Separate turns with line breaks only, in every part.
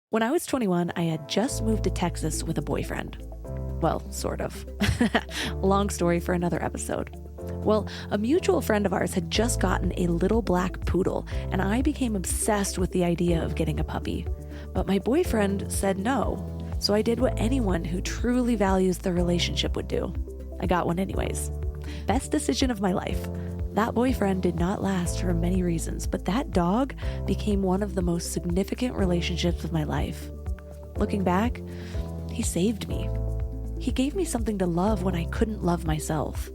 When I was 21, I had just moved to Texas with a boyfriend. Well, sort of. Long story for another episode. Well, a mutual friend of ours had just gotten a little black poodle, and I became obsessed with the idea of getting a puppy. But my boyfriend said no, so I did what anyone who truly values the relationship would do. I got one anyways. Best decision of my life. That boyfriend did not last for many reasons, but that dog became one of the most significant relationships of my life. Looking back, he saved me. He gave me something to love when I couldn't love myself.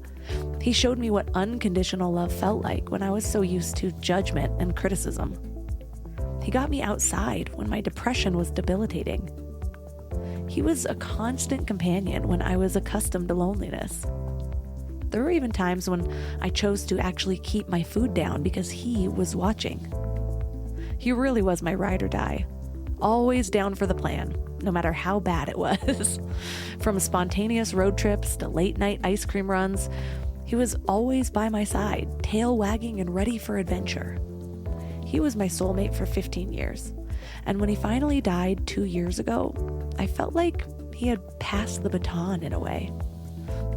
He showed me what unconditional love felt like when I was so used to judgment and criticism. He got me outside when my depression was debilitating. He was a constant companion when I was accustomed to loneliness. There were even times when I chose to actually keep my food down because he was watching. He really was my ride or die, always down for the plan, no matter how bad it was. From spontaneous road trips to late night ice cream runs, he was always by my side, tail wagging and ready for adventure. He was my soulmate for 15 years, and when he finally died 2 years ago, I felt like he had passed the baton in a way.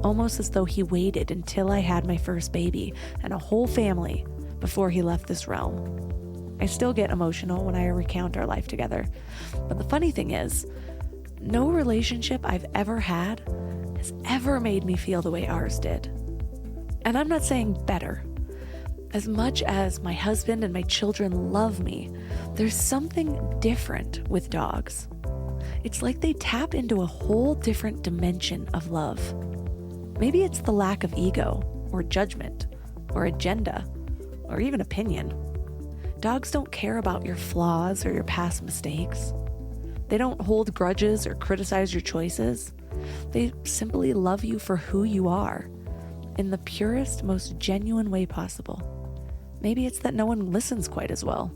Almost as though he waited until I had my first baby and a whole family before he left this realm. I still get emotional when I recount our life together. But the funny thing is, no relationship I've ever had has ever made me feel the way ours did. And I'm not saying better. As much as my husband and my children love me, there's something different with dogs. It's like they tap into a whole different dimension of love. Maybe it's the lack of ego, or judgment, or agenda, or even opinion. Dogs don't care about your flaws or your past mistakes. They don't hold grudges or criticize your choices. They simply love you for who you are, in the purest, most genuine way possible. Maybe it's that no one listens quite as well.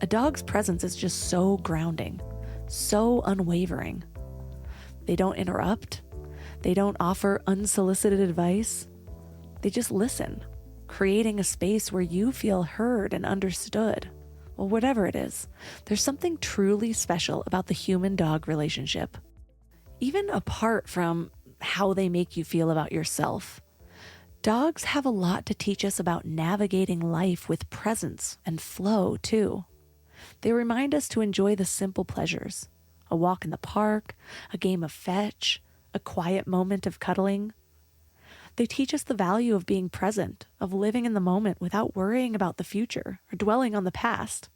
A dog's presence is just so grounding, so unwavering. They don't interrupt. They don't offer unsolicited advice. They just listen, creating a space where you feel heard and understood. Well, whatever it is, there's something truly special about the human-dog relationship. Even apart from how they make you feel about yourself, dogs have a lot to teach us about navigating life with presence and flow, too. They remind us to enjoy the simple pleasures, a walk in the park, a game of fetch, a quiet moment of cuddling. They teach us the value of being present, of living in the moment without worrying about the future or dwelling on the past.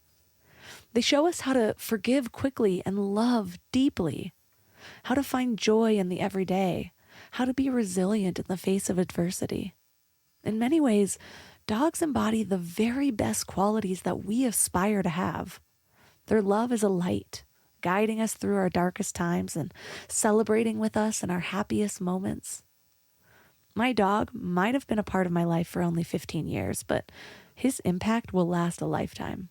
They show us how to forgive quickly and love deeply, how to find joy in the everyday, how to be resilient in the face of adversity. In many ways, dogs embody the very best qualities that we aspire to have. Their love is a light, guiding us through our darkest times and celebrating with us in our happiest moments. My dog might have been a part of my life for only 15 years, but his impact will last a lifetime.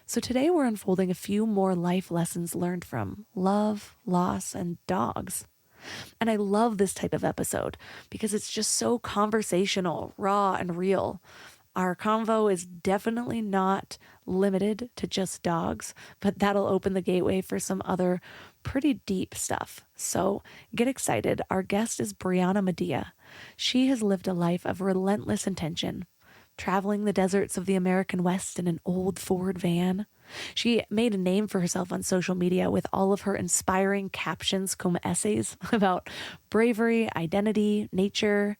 So today we're unfolding a few more life lessons learned from love, loss, and dogs. And I love this type of episode because it's just so conversational, raw, and real. Our convo is definitely not limited to just dogs, but that'll open the gateway for some other pretty deep stuff. So get excited. Our guest is Brianna Madia. She has lived a life of relentless intention, traveling the deserts of the American West in an old Ford van. She made a name for herself on social media with all of her inspiring captions cum essays about bravery, identity, nature,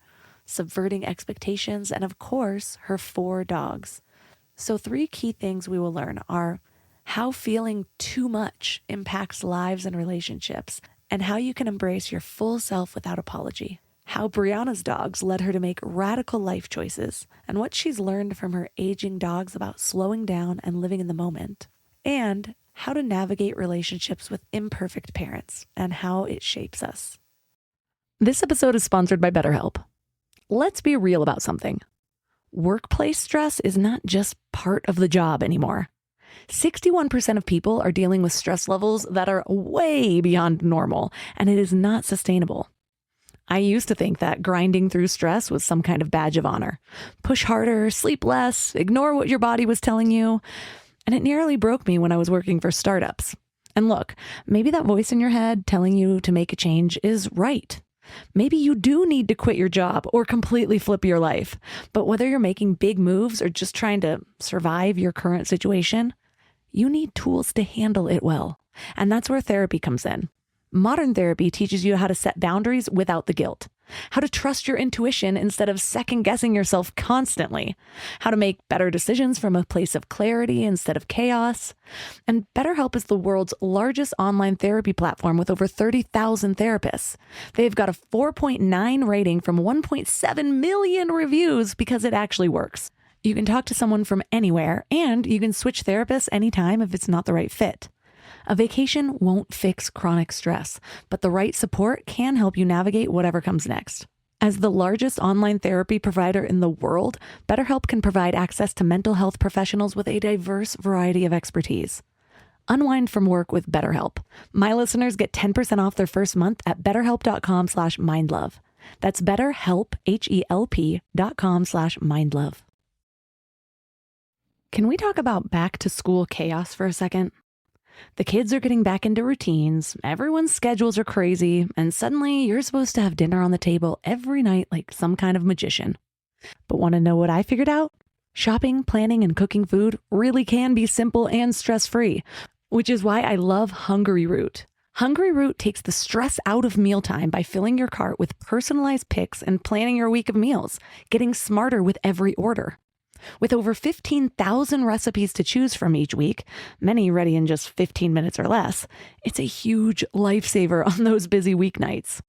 subverting expectations, and of course, her 4 dogs. So 3 key things we will learn are how feeling too much impacts lives and relationships, and how you can embrace your full self without apology. How Brianna's dogs led her to make radical life choices, and what she's learned from her aging dogs about slowing down and living in the moment. And how to navigate relationships with imperfect parents, and how it shapes us. This episode is sponsored by BetterHelp. Let's be real about something. Workplace stress is not just part of the job anymore. 61% of people are dealing with stress levels that are way beyond normal, and it is not sustainable. I used to think that grinding through stress was some kind of badge of honor. Push harder, sleep less, ignore what your body was telling you. And it nearly broke me when I was working for startups. And look, maybe that voice in your head telling you to make a change is right. Maybe you do need to quit your job or completely flip your life. But whether you're making big moves or just trying to survive your current situation, you need tools to handle it well. And that's where therapy comes in. Modern therapy teaches you how to set boundaries without the guilt, how to trust your intuition instead of second guessing yourself constantly, how to make better decisions from a place of clarity instead of chaos. And BetterHelp is the world's largest online therapy platform with over 30,000 therapists. They've got a 4.9 rating from 1.7 million reviews because it actually works. You can talk to someone from anywhere, and you can switch therapists anytime if it's not the right fit. A vacation won't fix chronic stress, but the right support can help you navigate whatever comes next. As the largest online therapy provider in the world, BetterHelp can provide access to mental health professionals with a diverse variety of expertise. Unwind from work with BetterHelp. My listeners get 10% off their first month at betterhelp.com/mindlove. That's BetterHelp, HELP.com/mindlove. Can we talk about back to school chaos for a second? The kids are getting back into routines, everyone's schedules are crazy, and suddenly you're supposed to have dinner on the table every night like some kind of magician. But want to know what I figured out? Shopping, planning, and cooking food really can be simple and stress-free, which is why I love Hungry Root. Hungry Root takes the stress out of mealtime by filling your cart with personalized picks and planning your week of meals, getting smarter with every order. With over 15,000 recipes to choose from each week, many ready in just 15 minutes or less, it's a huge lifesaver on those busy weeknights.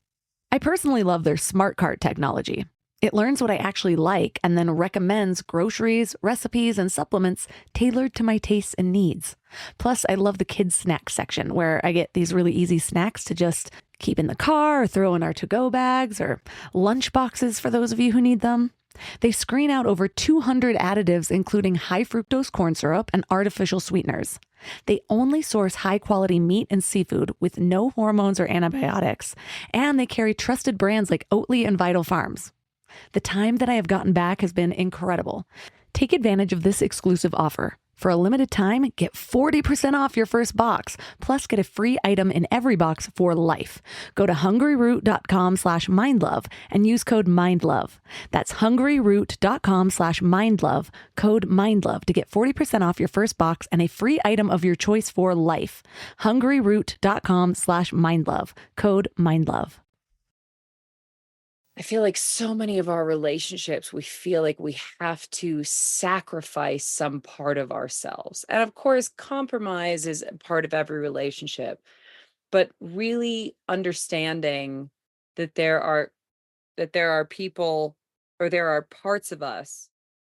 I personally love their Smart Cart technology. It learns what I actually like and then recommends groceries, recipes, and supplements tailored to my tastes and needs. Plus, I love the kids' snack section where I get these really easy snacks to just keep in the car or throw in our to-go bags or lunch boxes for those of you who need them. They screen out over 200 additives, including high fructose corn syrup and artificial sweeteners. They only source high quality meat and seafood with no hormones or antibiotics, and they carry trusted brands like Oatly and Vital Farms. The time that I have gotten back has been incredible. Take advantage of this exclusive offer. For a limited time, get 40% off your first box, plus get a free item in every box for life. Go to hungryroot.com/mindlove and use code MINDLOVE. That's hungryroot.com/mindlove, code MINDLOVE to get 40% off your first box and a free item of your choice for life. hungryroot.com/mindlove, code MINDLOVE.
I feel like so many of our relationships, we feel like we have to sacrifice some part of ourselves. And of course, compromise is a part of every relationship, but really understanding that there are people or there are parts of us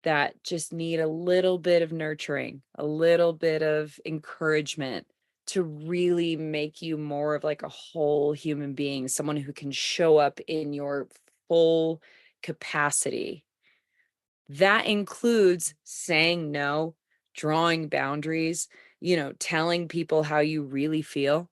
that just need a little bit of nurturing, a little bit of encouragement to really make you more of like a whole human being, someone who can show up in your full capacity. That includes saying no, drawing boundaries, telling people how you really feel.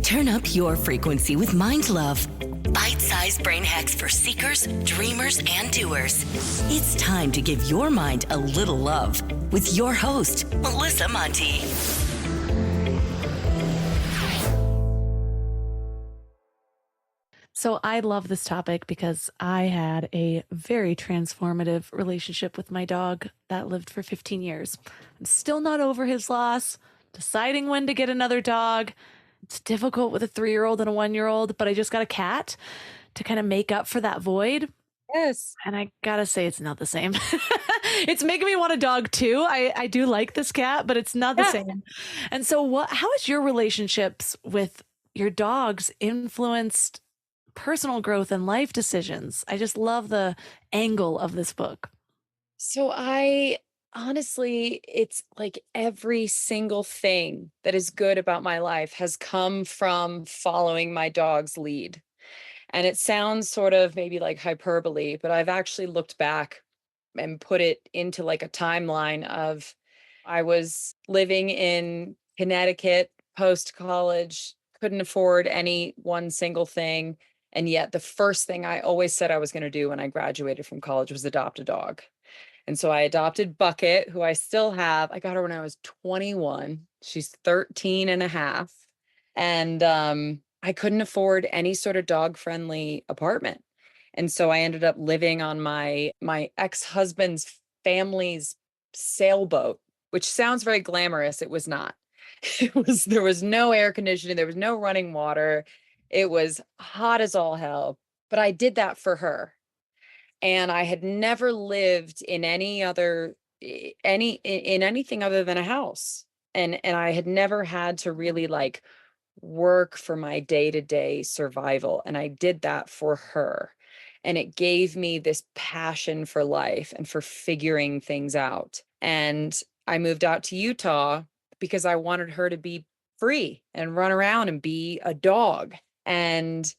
Turn up your frequency with Mind Love. Bite-sized brain hacks for seekers, dreamers, and doers. It's time to give your mind a little love with your host, Melissa Monti.
So I love this topic because I had a very transformative relationship with my dog that lived for 15 years. I'm still not over his loss, deciding when to get another dog. It's difficult with a 3-year-old and a 1-year-old, but I just got a cat to kind of make up for that void.
Yes.
And I gotta say, it's not the same. It's making me want a dog too. I do like this cat, but it's not the same. And so how has your relationships with your dogs influenced personal growth and life decisions? I just love the angle of this book.
So honestly, it's like every single thing that is good about my life has come from following my dog's lead. And it sounds sort of maybe like hyperbole, but I've actually looked back and put it into like a timeline of I was living in Connecticut post college, couldn't afford any one single thing. And yet the first thing I always said I was going to do when I graduated from college was adopt a dog. And so I adopted Bucket, who I still have. I got her when I was 21. She's 13 and a half. And I couldn't afford any sort of dog-friendly apartment. And so I ended up living on my ex-husband's family's sailboat, which sounds very glamorous. It was not. There was no air conditioning, there was no running water. It was hot as all hell. But I did that for her. And I had never lived in anything other than a house. And I had never had to really like work for my day-to-day survival. And I did that for her. And it gave me this passion for life and for figuring things out. And I moved out to Utah because I wanted her to be free and run around and be a dog. And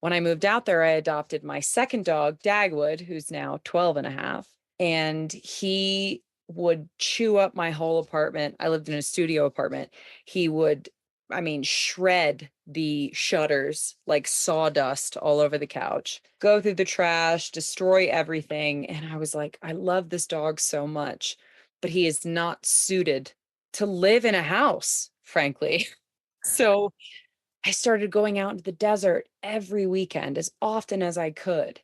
when I moved out there, I adopted my second dog, Dagwood, who's now 12 and a half. And he would chew up my whole apartment. I lived in a studio apartment. He would, I mean, shred the shutters like sawdust all over the couch, go through the trash, destroy everything. And I was like, I love this dog so much, but he is not suited to live in a house, frankly. So I started going out into the desert every weekend as often as I could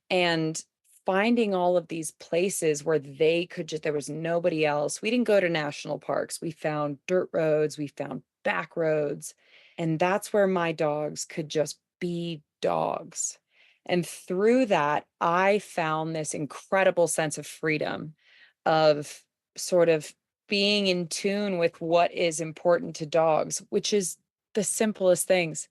and finding all of these places where they could just, there was nobody else. We didn't go to national parks. We found dirt roads, we found back roads, and that's where my dogs could just be dogs. And through that, I found this incredible sense of freedom, of sort of being in tune with what is important to dogs, which is the simplest things.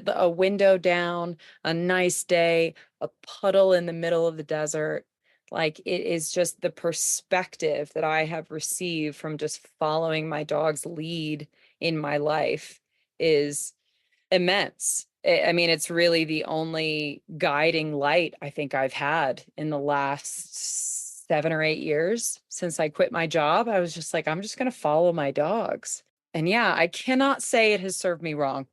A window down, a nice day, a puddle in the middle of the desert. Like, it is just the perspective that I have received from just following my dog's lead in my life is immense. I mean, it's really the only guiding light I think I've had in the last 7 or 8 years since I quit my job. I was just like, I'm just going to follow my dogs. And yeah, I cannot say it has served me wrong.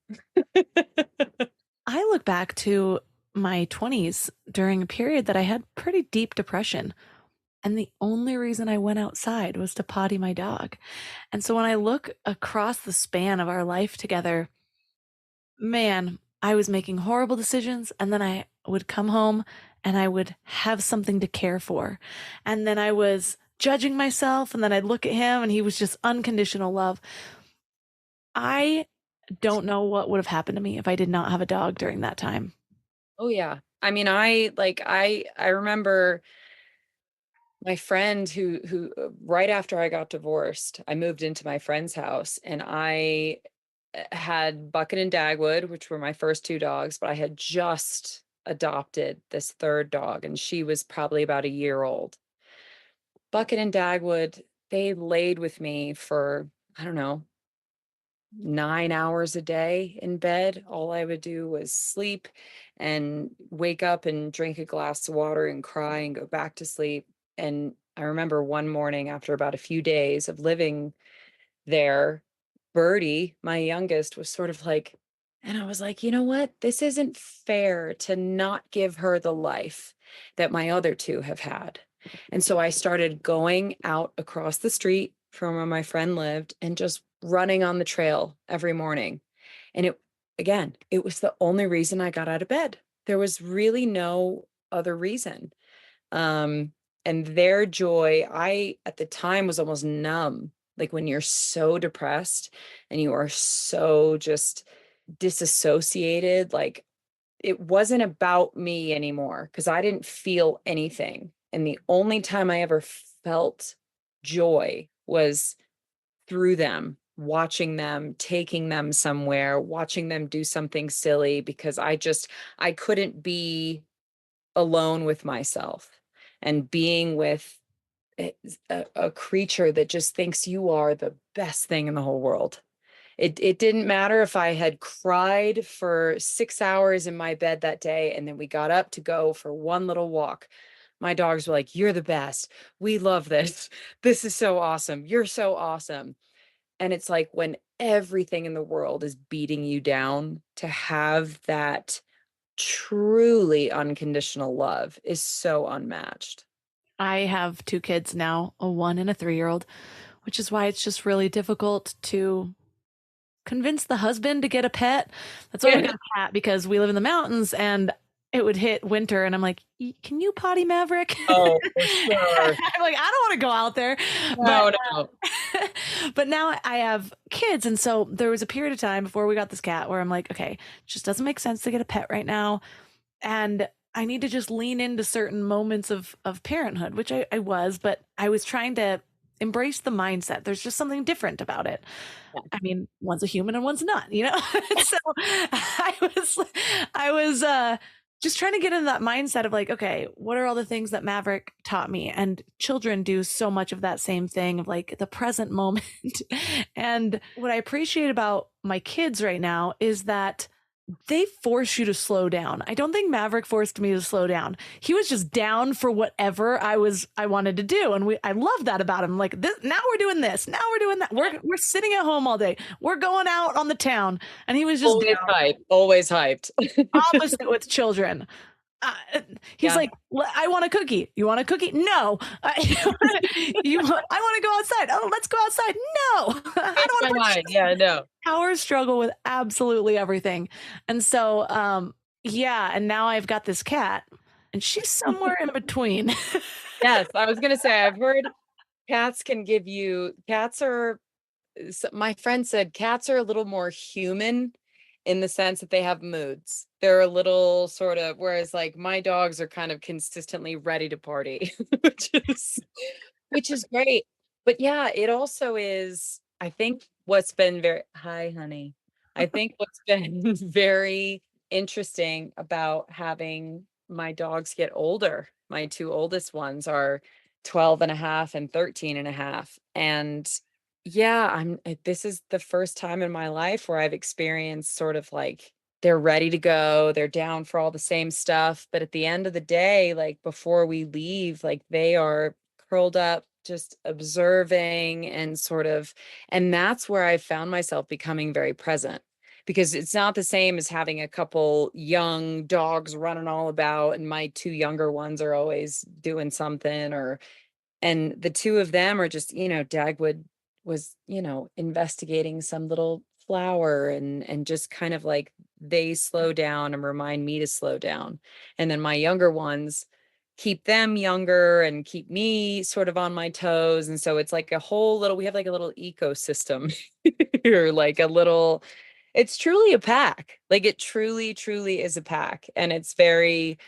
I look back to my 20s during a period that I had pretty deep depression. And the only reason I went outside was to potty my dog. And so when I look across the span of our life together, man, I was making horrible decisions. And then I would come home and I would have something to care for. And then I was judging myself. And then I'd look at him and he was just unconditional love. I don't know what would have happened to me if I did not have a dog during that time.
Oh yeah. I mean, I remember my friend who right after I got divorced, I moved into my friend's house and I had Bucket and Dagwood, which were my first two dogs, but I had just adopted this third dog and she was probably about a year old. Bucket and Dagwood, they laid with me for, I don't know, 9 hours a day in bed. All I would do was sleep and wake up and drink a glass of water and cry and go back to sleep. And I remember one morning after about a few days of living there, Birdie, my youngest, was sort of like, and I was like, you know what? This isn't fair to not give her the life that my other two have had. And so I started going out across the street from where my friend lived and just running on the trail every morning. And it was the only reason I got out of bed. There was really no other reason. And their joy, I at the time was almost numb. Like when you're so depressed and you are so just disassociated, like it wasn't about me anymore because I didn't feel anything. And the only time I ever felt joy was through them, watching them, taking them somewhere, watching them do something silly because I couldn't be alone with myself and being with a creature that just thinks you are the best thing in the whole world. It didn't matter if I had cried for 6 hours in my bed that day and then we got up to go for one little walk. My dogs were like, "You're the best. We love this. This is so awesome. You're so awesome." And it's like when everything in the world is beating you down, to have that truly unconditional love is so unmatched.
I have 2 kids now, a 1 and a 3-year-old, which is why it's just really difficult to convince the husband to get a pet. That's why we got a cat, because we live in the mountains and it would hit winter and I'm like, can you potty, Maverick?
Oh, for sure.
I'm like, I don't want to go out there.
No.
But now I have kids. And so there was a period of time before we got this cat where I'm like, okay, it just doesn't make sense to get a pet right now. And I need to just lean into certain moments of parenthood, which I was, but I was trying to embrace the mindset. There's just something different about it.
Yeah.
I mean, one's a human and one's not, you know? So I was just trying to get into that mindset of like, okay, what are all the things that Maverick taught me? And children do so much of that same thing of like the present moment. And what I appreciate about my kids right now is that they force you to slow down. I don't think Maverick forced me to slow down. He was just down for whatever I wanted to do. And I love that about him. Like, this, now we're doing this. Now we're doing that. We're sitting at home all day. We're going out on the town. And he was just
always hyped.
Opposite with children. He's like, I want a cookie. You want a cookie? No. I want to go outside. Oh, let's go outside. No. I don't want to.
Yeah, no.
Power struggle with absolutely everything. And so, and now I've got this cat and she's somewhere in between.
Yes. I was going to say, I've heard my friend said cats are a little more human in the sense that they have moods. They're a little sort of, whereas like my dogs are kind of consistently ready to party, which is great. But yeah, it also is, I think what's been hi, honey. I think what's been very interesting about having my dogs get older, my 2 oldest ones are 12 and a half and 13 and a half. And yeah, this is the first time in my life where I've experienced sort of like they're ready to go, they're down for all the same stuff, but at the end of the day, like before we leave, like they are curled up just observing and that's where I found myself becoming very present, because it's not the same as having a couple young dogs running all about and my 2 younger ones are always doing something, and the 2 of them are just, Dagwood was, investigating some little flower and just kind of like they slow down and remind me to slow down. And then my younger ones keep them younger and keep me sort of on my toes. And so it's like we have like a little ecosystem here, like it's truly a pack. Like it truly, truly is a pack. And it's very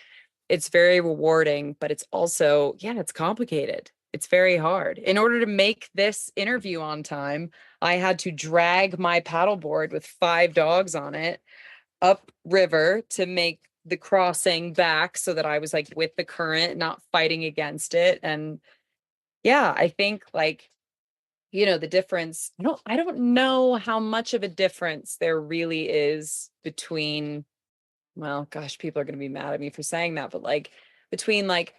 rewarding, but it's also, it's complicated. It's very hard. In order to make this interview on time, I had to drag my paddleboard with 5 dogs on it up river to make the crossing back so that I was like with the current, not fighting against it. And yeah, I think like, the difference, I don't know how much of a difference there really is between, well, gosh, people are going to be mad at me for saying that, but like between like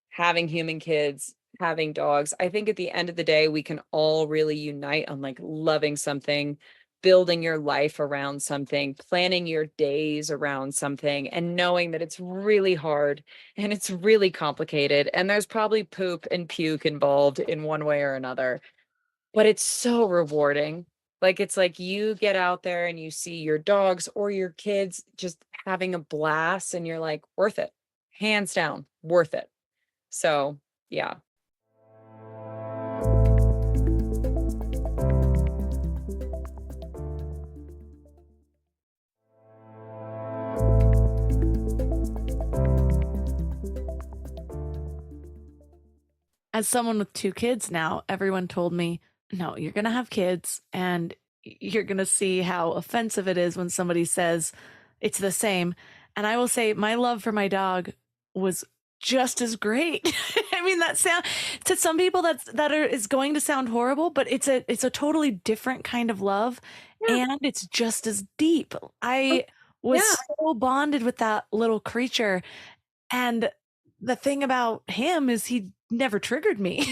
having human kids, having dogs, I think at the end of the day, we can all really unite on like loving something, building your life around something, planning your days around something, and knowing that it's really hard and it's really complicated. And there's probably poop and puke involved in one way or another, but it's so rewarding. Like, it's like you get out there and you see your dogs or your kids just having a blast and you're like, worth it, hands down, worth it. So, yeah.
As someone with 2 kids now, everyone told me, no, you're going to have kids and you're going to see how offensive it is when somebody says it's the same. And I will say my love for my dog was just as great. I mean, that sound to some people is going to sound horrible, but it's a totally different kind of love, and it's just as deep. I was so bonded with that little creature, and the thing about him is he never triggered me.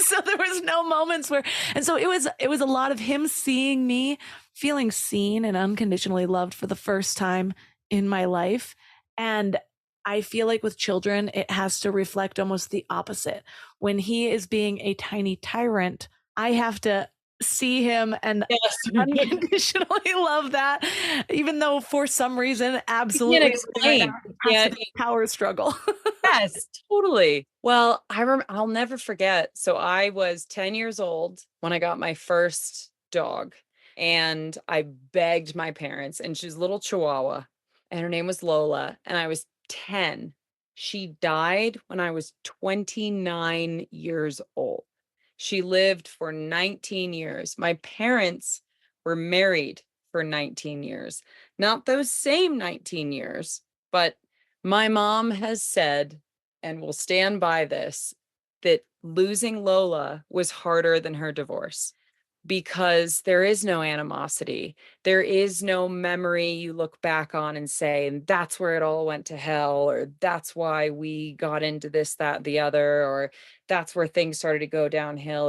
So there was no moments where, and so it was a lot of him seeing me, feeling seen and unconditionally loved for the first time in my life. And I feel like with children, it has to reflect almost the opposite. When he is being a tiny tyrant, I have to see him and
Yes.
unconditionally love that, even though for some reason,
You can't
absolutely right now,
explain. You
it has to
can't.
be a power struggle.
Yes, totally. Well, I'll never forget. So I was 10 years old when I got my first dog, and I begged my parents, and she's a little Chihuahua, and her name was Lola, and I was 10. She died when I was 29 years old. She lived for 19 years. My parents were married for 19 years. Not those same 19 years, but my mom has said, and will stand by this, that losing Lola was harder than her divorce because there is no animosity. There is no memory you look back on and say, and that's where it all went to hell, or that's why we got into this, that, the other, or that's where things started to go downhill.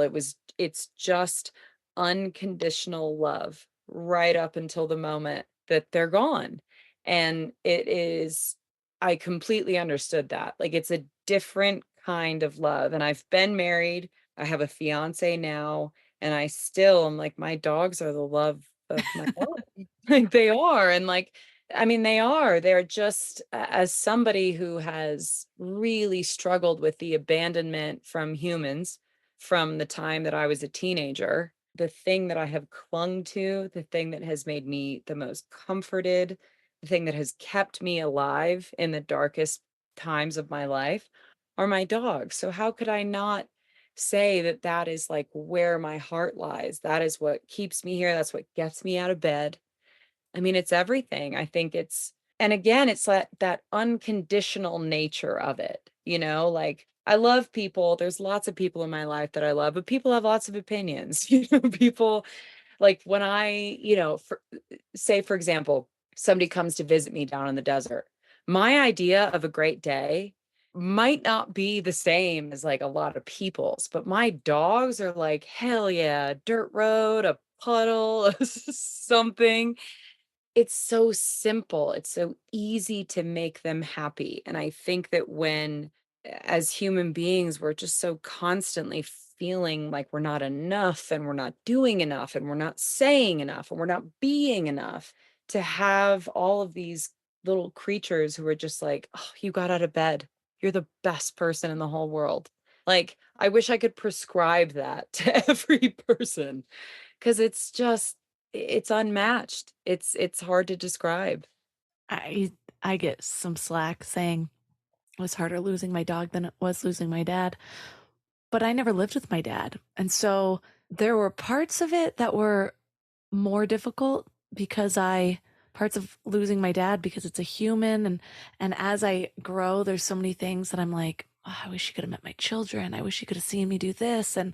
It's just unconditional love right up until the moment that they're gone. And it is, I completely understood that. Like it's a different kind of love. And I've been married. I have a fiance now, and I still am like, my dogs are the love of my life. Like they are. And like, I mean, they are. They're just, as somebody who has really struggled with the abandonment from humans from the time that I was a teenager, the thing that I have clung to, the thing that has made me the most comforted, the thing that has kept me alive in the darkest times of my life are my dogs. So how could I not say that that is like where my heart lies? That is what keeps me here. That's what gets me out of bed. I mean, it's everything. I think it's, and again, it's that unconditional nature of it, like I love people. There's lots of people in my life that I love, but people have lots of opinions. People like when say, for example, somebody comes to visit me down in the desert, my idea of a great day might not be the same as like a lot of people's, but my dogs are like, hell yeah, dirt road, a puddle, something. It's so simple. It's so easy to make them happy. And I think that when, as human beings, we're just so constantly feeling like we're not enough and we're not doing enough and we're not saying enough and we're not being enough, to have all of these little creatures who are just like, oh, you got out of bed. You're the best person in the whole world. Like, I wish I could prescribe that to every person because it's unmatched. It's hard to describe.
I I get some slack saying it was harder losing my dog than it was losing my dad. But I never lived with my dad. And so there were parts of it that were more difficult because parts of losing my dad because it's a human, and as I grow, there's so many things that I'm like, oh, I wish you could have met my children. I wish you could have seen me do this. And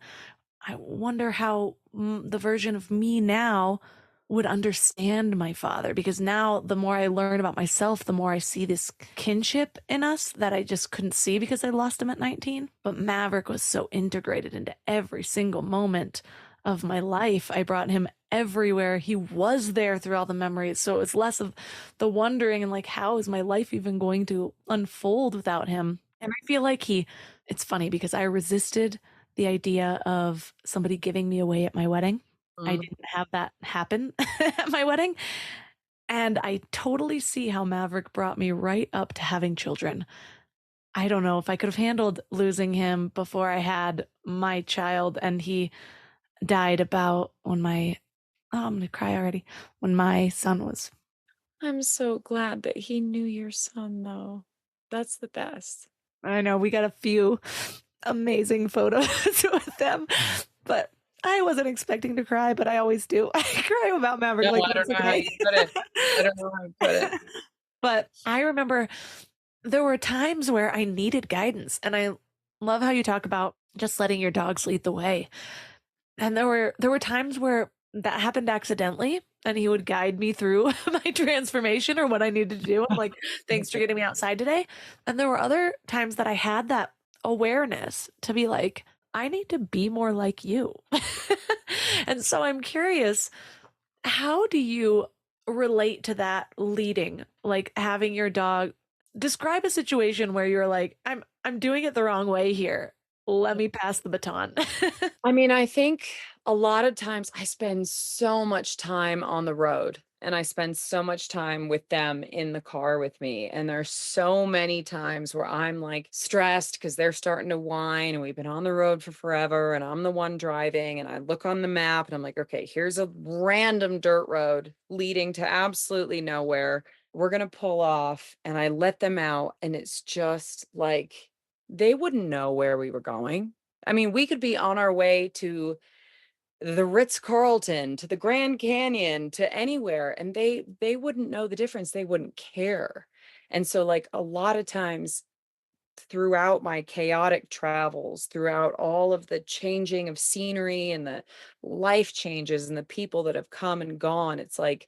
I wonder how the version of me now would understand my father, because now the more I learn about myself, the more I see this kinship in us that I just couldn't see because I lost him at 19. But Maverick was so integrated into every single moment of my life. I brought him everywhere. He was there through all the memories. So it was less of the wondering and like, how is my life even going to unfold without him? And I feel like it's funny because I resisted the idea of somebody giving me away at my wedding. I didn't have that happen at my wedding. And I totally see how Maverick brought me right up to having children. I don't know if I could have handled losing him before I had my child. And he died about when I'm going to cry already, when my son was.
I'm so glad that he knew your son, though. That's the best.
I know we got a few amazing photos with them, but I wasn't expecting to cry, but I always do. I cry about Maverick.
No,
Like,
I don't know how you put it. I don't know how you put it.
But I remember there were times where I needed guidance, and I love how you talk about just letting your dogs lead the way. And there were times where that happened accidentally, and he would guide me through my transformation or what I needed to do. I'm like, thanks for getting me outside today. And there were other times that I had that awareness to be like, I need to be more like you. And so I'm curious, how do you relate to that leading, like having your dog Describe a situation where you're like, I'm doing it the wrong way here. Let me pass the baton.
I mean, I think a lot of times I spend so much time on the road and I spend so much time with them in the car with me. And there's so many times where I'm like stressed because they're starting to whine and we've been on the road for forever and I'm the one driving and I look on the map and I'm like, okay, here's a random dirt road leading to absolutely nowhere. We're going to pull off and I let them out and it's just like they wouldn't know where we were going. I mean, we could be on our way to the Ritz-Carlton, to the Grand Canyon, to anywhere, and they wouldn't know the difference. They wouldn't care. And so like a lot of times throughout my chaotic travels, throughout all of the changing of scenery and the life changes and the people that have come and gone, it's like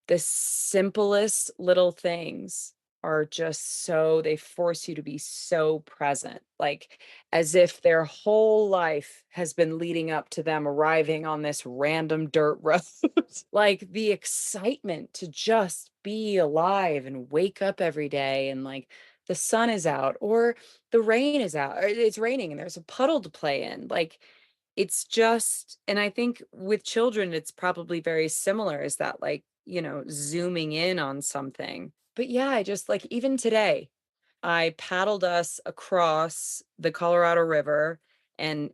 the simplest little things are just so they force you to be so present, like as if their whole life has been leading up to them arriving on this random dirt road. Like the excitement to just be alive and wake up every day and like the sun is out or the rain is out or it's raining and there's a puddle to play in. Like it's just, and I think with children, it's probably very similar, is that like, zooming in on something. But yeah, I just like, even today, I paddled us across the Colorado River and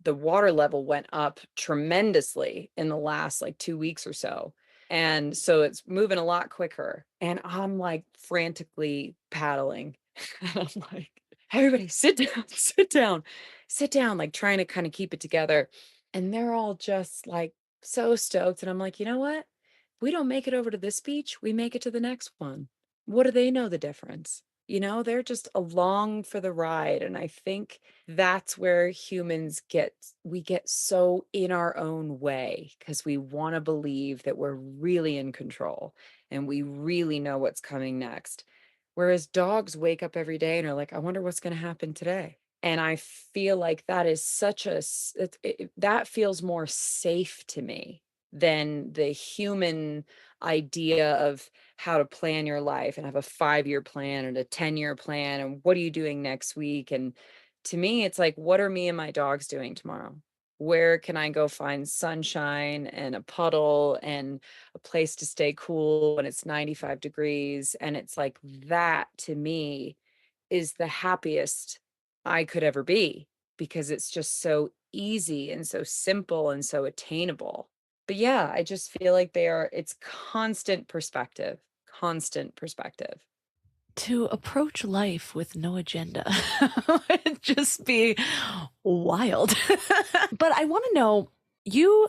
the water level went up tremendously in the last like 2 weeks or so. And so it's moving a lot quicker. And I'm like frantically paddling. And I'm like, everybody sit down, sit down, sit down, like trying to kind of keep it together. And they're all just like so stoked. And I'm like, you know what? We don't make it over to this beach, we make it to the next one. What do they know the difference? They're just along for the ride. And I think that's where we get so in our own way because we want to believe that we're really in control and we really know what's coming next. Whereas dogs wake up every day and are like, I wonder what's going to happen today. And I feel like that is that feels more safe to me than the human idea of how to plan your life and have a 5-year plan and a 10-year plan. And what are you doing next week? And to me, it's like, what are me and my dogs doing tomorrow? Where can I go find sunshine and a puddle and a place to stay cool when it's 95 degrees? And it's like that to me is the happiest I could ever be because it's just so easy and so simple and so attainable. But yeah, I just feel like it's constant perspective, constant perspective.
To approach life with no agenda would just be wild. But I want to know, you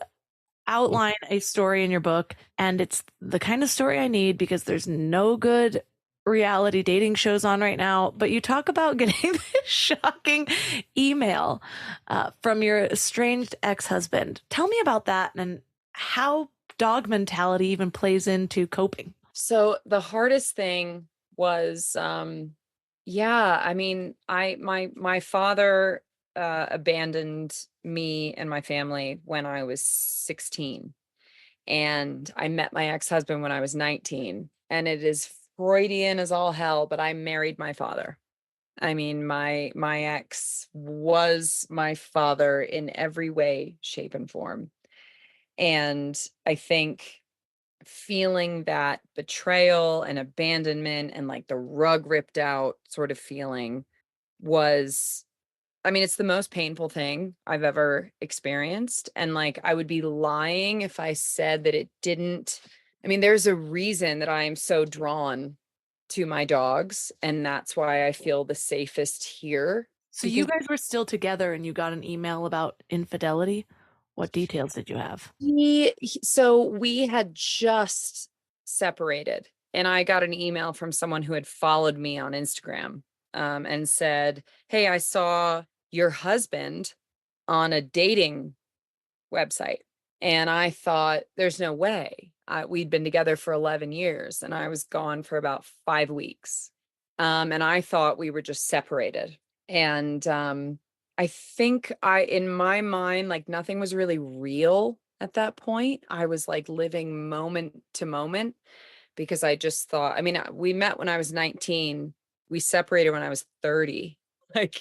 outline a story in your book, and it's the kind of story I need because there's no good reality dating shows on right now. But you talk about getting this shocking email from your estranged ex-husband. Tell me about that and how dog mentality even plays into coping.
So the hardest thing was, yeah, I mean, my father abandoned me and my family when I was 16. And I met my ex-husband when I was 19. And it is Freudian as all hell, but I married my father. I mean, my ex was my father in every way, shape, and form. And I think feeling that betrayal and abandonment and like the rug ripped out sort of feeling was, I mean, it's the most painful thing I've ever experienced. And like, I would be lying if I said that it didn't. I mean, there's a reason that I am so drawn to my dogs, and that's why I feel the safest here.
So you guys were still together and you got an email about infidelity. What details did you have?
So we had just separated, and I got an email from someone who had followed me on Instagram, and said, "Hey, I saw your husband on a dating website." And I thought, there's no way. We'd been together for 11 years and I was gone for about 5 weeks. And I thought we were just separated. And I think in my mind, like nothing was really real at that point. I was like living moment to moment. because I just thought, I mean, we met when I was 19. We separated when I was 30, like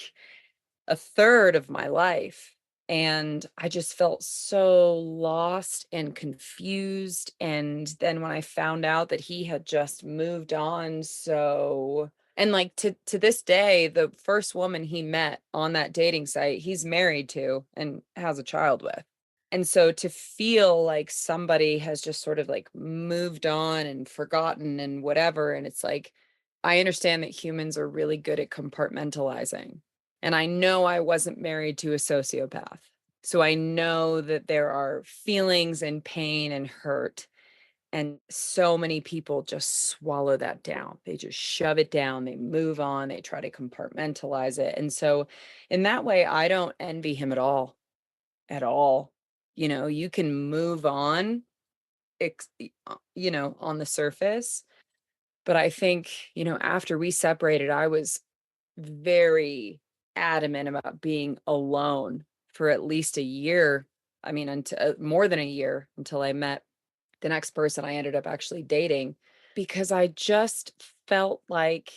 a third of my life. And I just felt so lost and confused. And then when I found out that he had just moved on, so, and like to this day, the first woman he met on that dating site, he's married to and has a child with. And so to feel like somebody has just sort of like moved on and forgotten and whatever, and it's like, I understand that humans are really good at compartmentalizing. And I know I wasn't married to a sociopath. So I know that there are feelings and pain and hurt. And so many people just swallow that down. They just shove it down. They move on. They try to compartmentalize it. And so, in that way, I don't envy him at all. At all. You know, you can move on, on the surface. But I think, after we separated, I was very adamant about being alone for at least a year. I mean, until more than a year, until I met the next person I ended up actually dating, because I just felt like,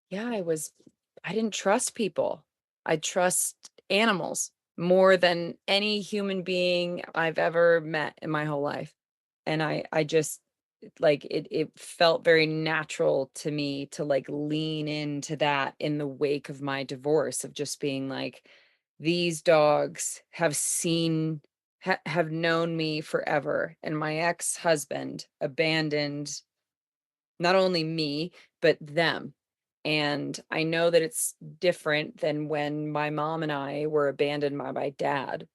yeah, I didn't trust people. I trust animals more than any human being I've ever met in my whole life. And I just, like, it felt very natural to me to like lean into that in the wake of my divorce, of just being like, these dogs have known me forever, and my ex-husband abandoned not only me but them. And I know that it's different than when my mom and I were abandoned by my dad,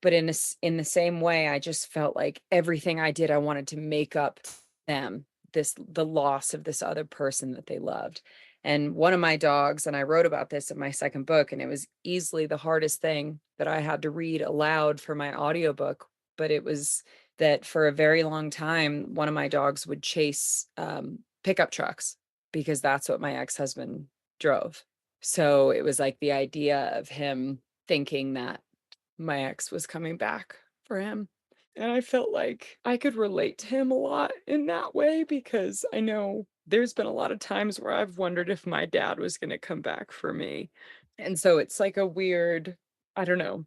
but in the same way, I just felt like everything I did, I wanted to make up them, the loss of this other person that they loved. And one of my dogs, and I wrote about this in my second book, and it was easily the hardest thing that I had to read aloud for my audiobook, but it was that for a very long time, one of my dogs would chase pickup trucks because that's what my ex-husband drove. So it was like the idea of him thinking that my ex was coming back for him. And I felt like I could relate to him a lot in that way, because I know there's been a lot of times where I've wondered if my dad was going to come back for me. And so it's like a weird, I don't know,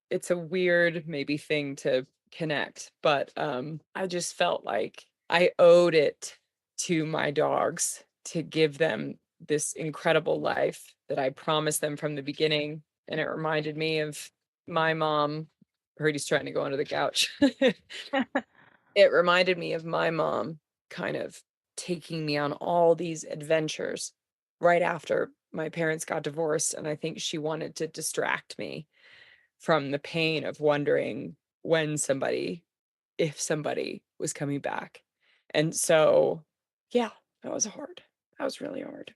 it's a weird maybe thing to connect, but I just felt like I owed it to my dogs to give them this incredible life that I promised them from the beginning. And it reminded me of my mom. He's trying to go under the couch. It reminded me of my mom kind of taking me on all these adventures right after my parents got divorced. And I think she wanted to distract me from the pain of wondering if somebody was coming back. And so, yeah, that was hard. That was really hard.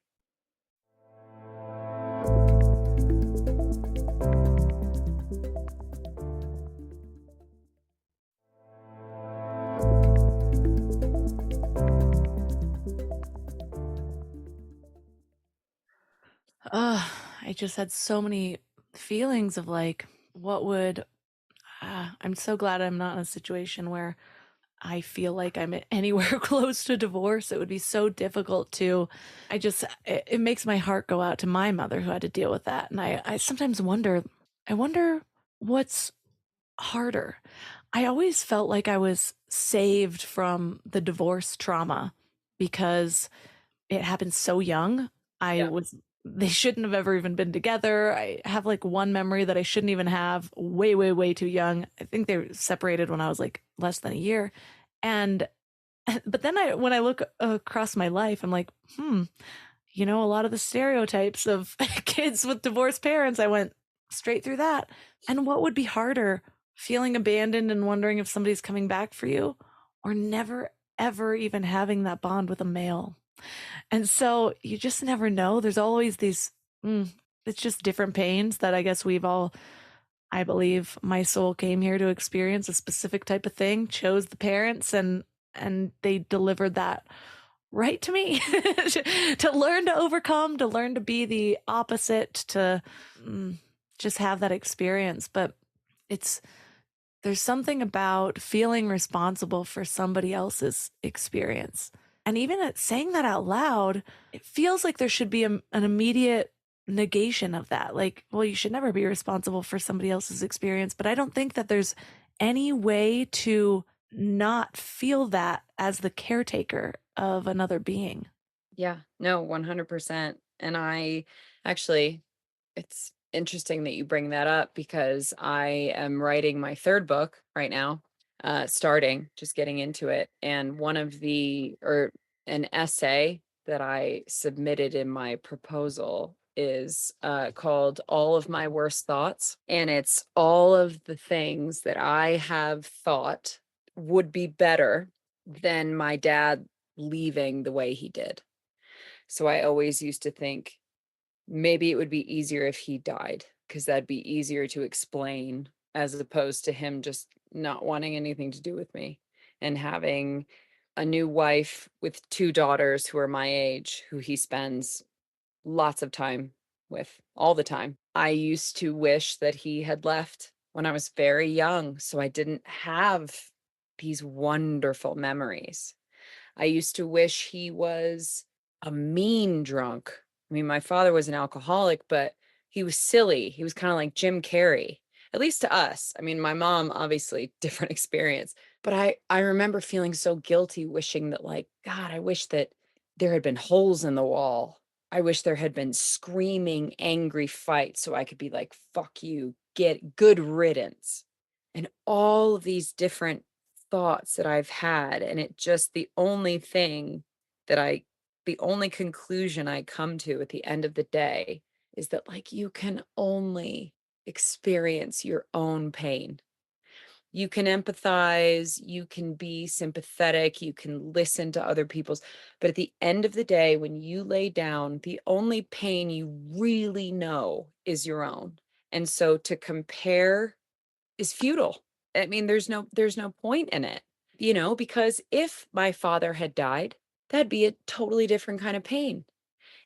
I just had so many feelings of like, what would, I'm so glad I'm not in a situation where I feel like I'm anywhere close to divorce. It would be so difficult to, it makes my heart go out to my mother who had to deal with that. And I sometimes wonder, I wonder what's harder. I always felt like I was saved from the divorce trauma because it happened so young.
Yeah.
They shouldn't have ever even been together. I have like one memory that I shouldn't even have, way, way, way too young. I think they were separated when I was like less than a year. And, but then when I look across my life, I'm like, a lot of the stereotypes of kids with divorced parents, I went straight through that. And what would be harder, feeling abandoned and wondering if somebody's coming back for you, or never, ever even having that bond with a male? And so you just never know. There's always these, it's just different pains that I guess I believe my soul came here to experience a specific type of thing, chose the parents, and they delivered that right to me to learn to overcome, to learn to be the opposite, to just have that experience. But there's something about feeling responsible for somebody else's experience And even at saying that out loud, it feels like there should be an immediate negation of that. Like, well, you should never be responsible for somebody else's experience. But I don't think that there's any way to not feel that as the caretaker of another being.
Yeah, no, 100%. And I actually, it's interesting that you bring that up because I am writing my third book right now, starting, just getting into it. And an essay that I submitted in my proposal is called All of My Worst Thoughts. And it's all of the things that I have thought would be better than my dad leaving the way he did. So I always used to think maybe it would be easier if he died because that'd be easier to explain as opposed to him just not wanting anything to do with me and having a new wife with two daughters who are my age, who he spends lots of time with all the time. I used to wish that he had left when I was very young so I didn't have these wonderful memories. I used to wish he was a mean drunk. I mean, my father was an alcoholic, but he was silly. He was kind of like Jim Carrey, at least to us. I mean, my mom, obviously, different experience. But I remember feeling so guilty, wishing that, like, God, I wish that there had been holes in the wall. I wish there had been screaming, angry fights so I could be like, fuck you, get good riddance. And all of these different thoughts that I've had, and it just the only conclusion I come to at the end of the day is that, like, you can only experience your own pain. You can empathize, you can be sympathetic, you can listen to other people's, but at the end of the day, when you lay down, the only pain you really know is your own. And so to compare is futile. I mean, there's no point in it, because if my father had died, that'd be a totally different kind of pain.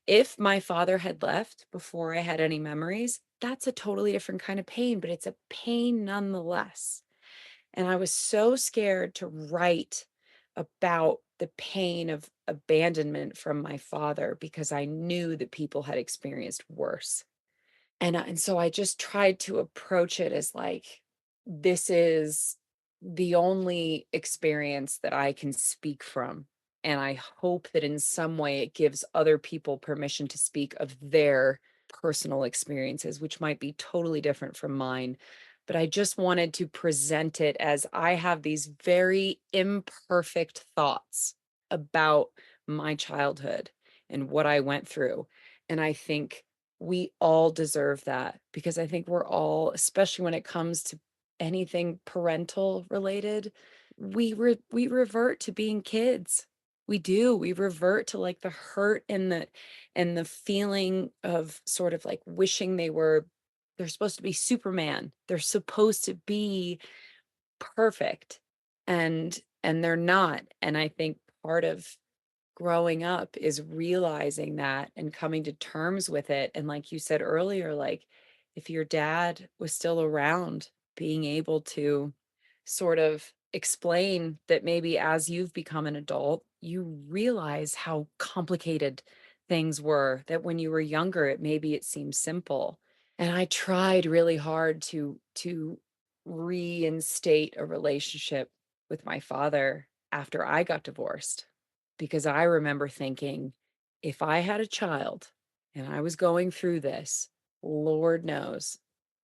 If my father had left before I had any memories, that's a totally different kind of pain, but it's a pain nonetheless. And I was so scared to write about the pain of abandonment from my father because I knew that people had experienced worse. And so I just tried to approach it as like, this is the only experience that I can speak from. And I hope that in some way it gives other people permission to speak of their personal experiences, which might be totally different from mine. But I just wanted to present it as I have these very imperfect thoughts about my childhood and what I went through. And I think we all deserve that because I think we're all, especially when it comes to anything parental related, we revert to being kids. We do. We revert to like the hurt and the feeling of sort of like wishing they're supposed to be Superman. They're supposed to be perfect and they're not. And I think part of growing up is realizing that and coming to terms with it. And like you said earlier, like if your dad was still around, being able to sort of explain that maybe as you've become an adult, you realize how complicated things were, that when you were younger, it seemed simple. And I tried really hard to reinstate a relationship with my father after I got divorced because I remember thinking, if I had a child and I was going through this, Lord knows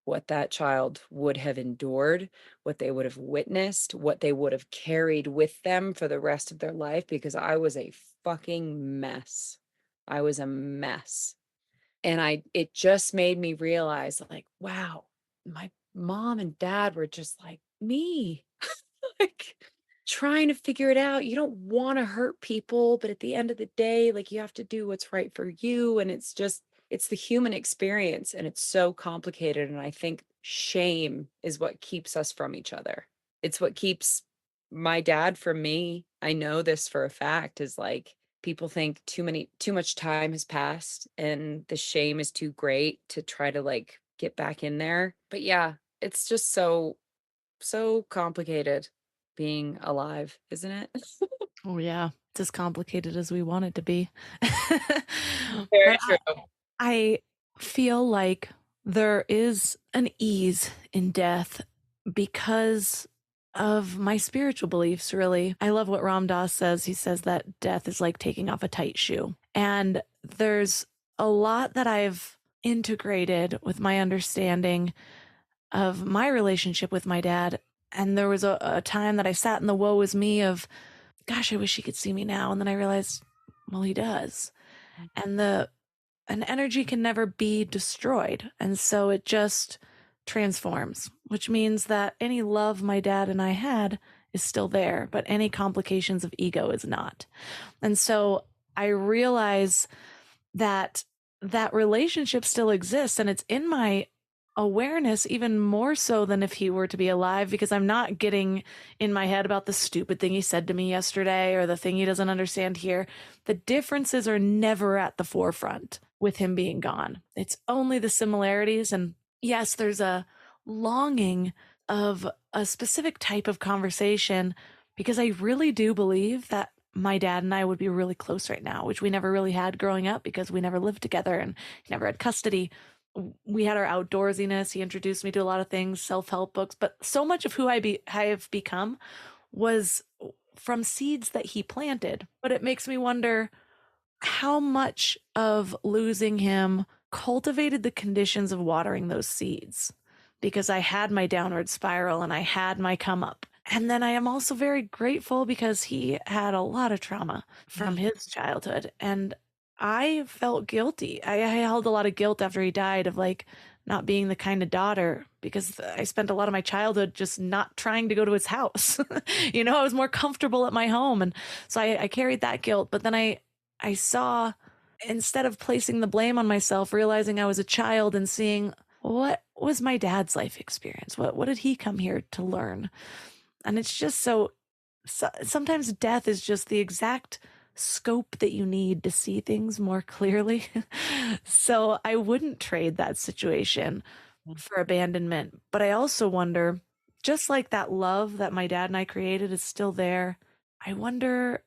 what that child would have endured, what they would have witnessed, what they would have carried with them for the rest of their life, because I was a fucking mess. I was a mess. And it just made me realize, like, wow, my mom and dad were just like me. Like trying to figure it out. You don't want to hurt people, but at the end of the day, like you have to do what's right for you. And it's the human experience and it's so complicated. And I think shame is what keeps us from each other. It's what keeps my dad from me. I know this for a fact is like people think too much time has passed and the shame is too great to try to like get back in there. But yeah, it's just so complicated being alive, isn't it?
Oh, yeah. it's as complicated as we want it to be.
Very
But
true.
I feel like there is an ease in death because of my spiritual beliefs, really. I love what Ram Dass says. He says that death is like taking off a tight shoe. And there's a lot that I've integrated with my understanding of my relationship with my dad. And there was a time that I sat in the woe is me of, gosh, I wish he could see me now. And then I realized, well, he does. And an energy can never be destroyed. And so it just transforms, which means that any love my dad and I had is still there, but any complications of ego is not. And so I realize that that relationship still exists, and it's in my awareness even more so than if he were to be alive, because I'm not getting in my head about the stupid thing he said to me yesterday or the thing he doesn't understand here. The differences are never at the forefront with him being gone. It's only the similarities. And yes, there's a longing of a specific type of conversation, because I really do believe that my dad and I would be really close right now, which we never really had growing up because we never lived together and he never had custody. We had our outdoorsiness. He introduced me to a lot of things, self-help books, but so much of who I have become was from seeds that he planted. But it makes me wonder how much of losing him cultivated the conditions of watering those seeds, because I had my downward spiral and I had my come up. And then I am also very grateful because he had a lot of trauma from his childhood. And I felt guilty. I held a lot of guilt after he died of like not being the kind of daughter, because I spent a lot of my childhood just not trying to go to his house. I was more comfortable at my home. And so I carried that guilt. But then I saw, instead of placing the blame on myself, realizing I was a child and seeing what was my dad's life experience? What did he come here to learn? And it's just so sometimes death is just the exact scope that you need to see things more clearly. So I wouldn't trade that situation for abandonment. But I also wonder, just like that love that my dad and I created is still there, I wonder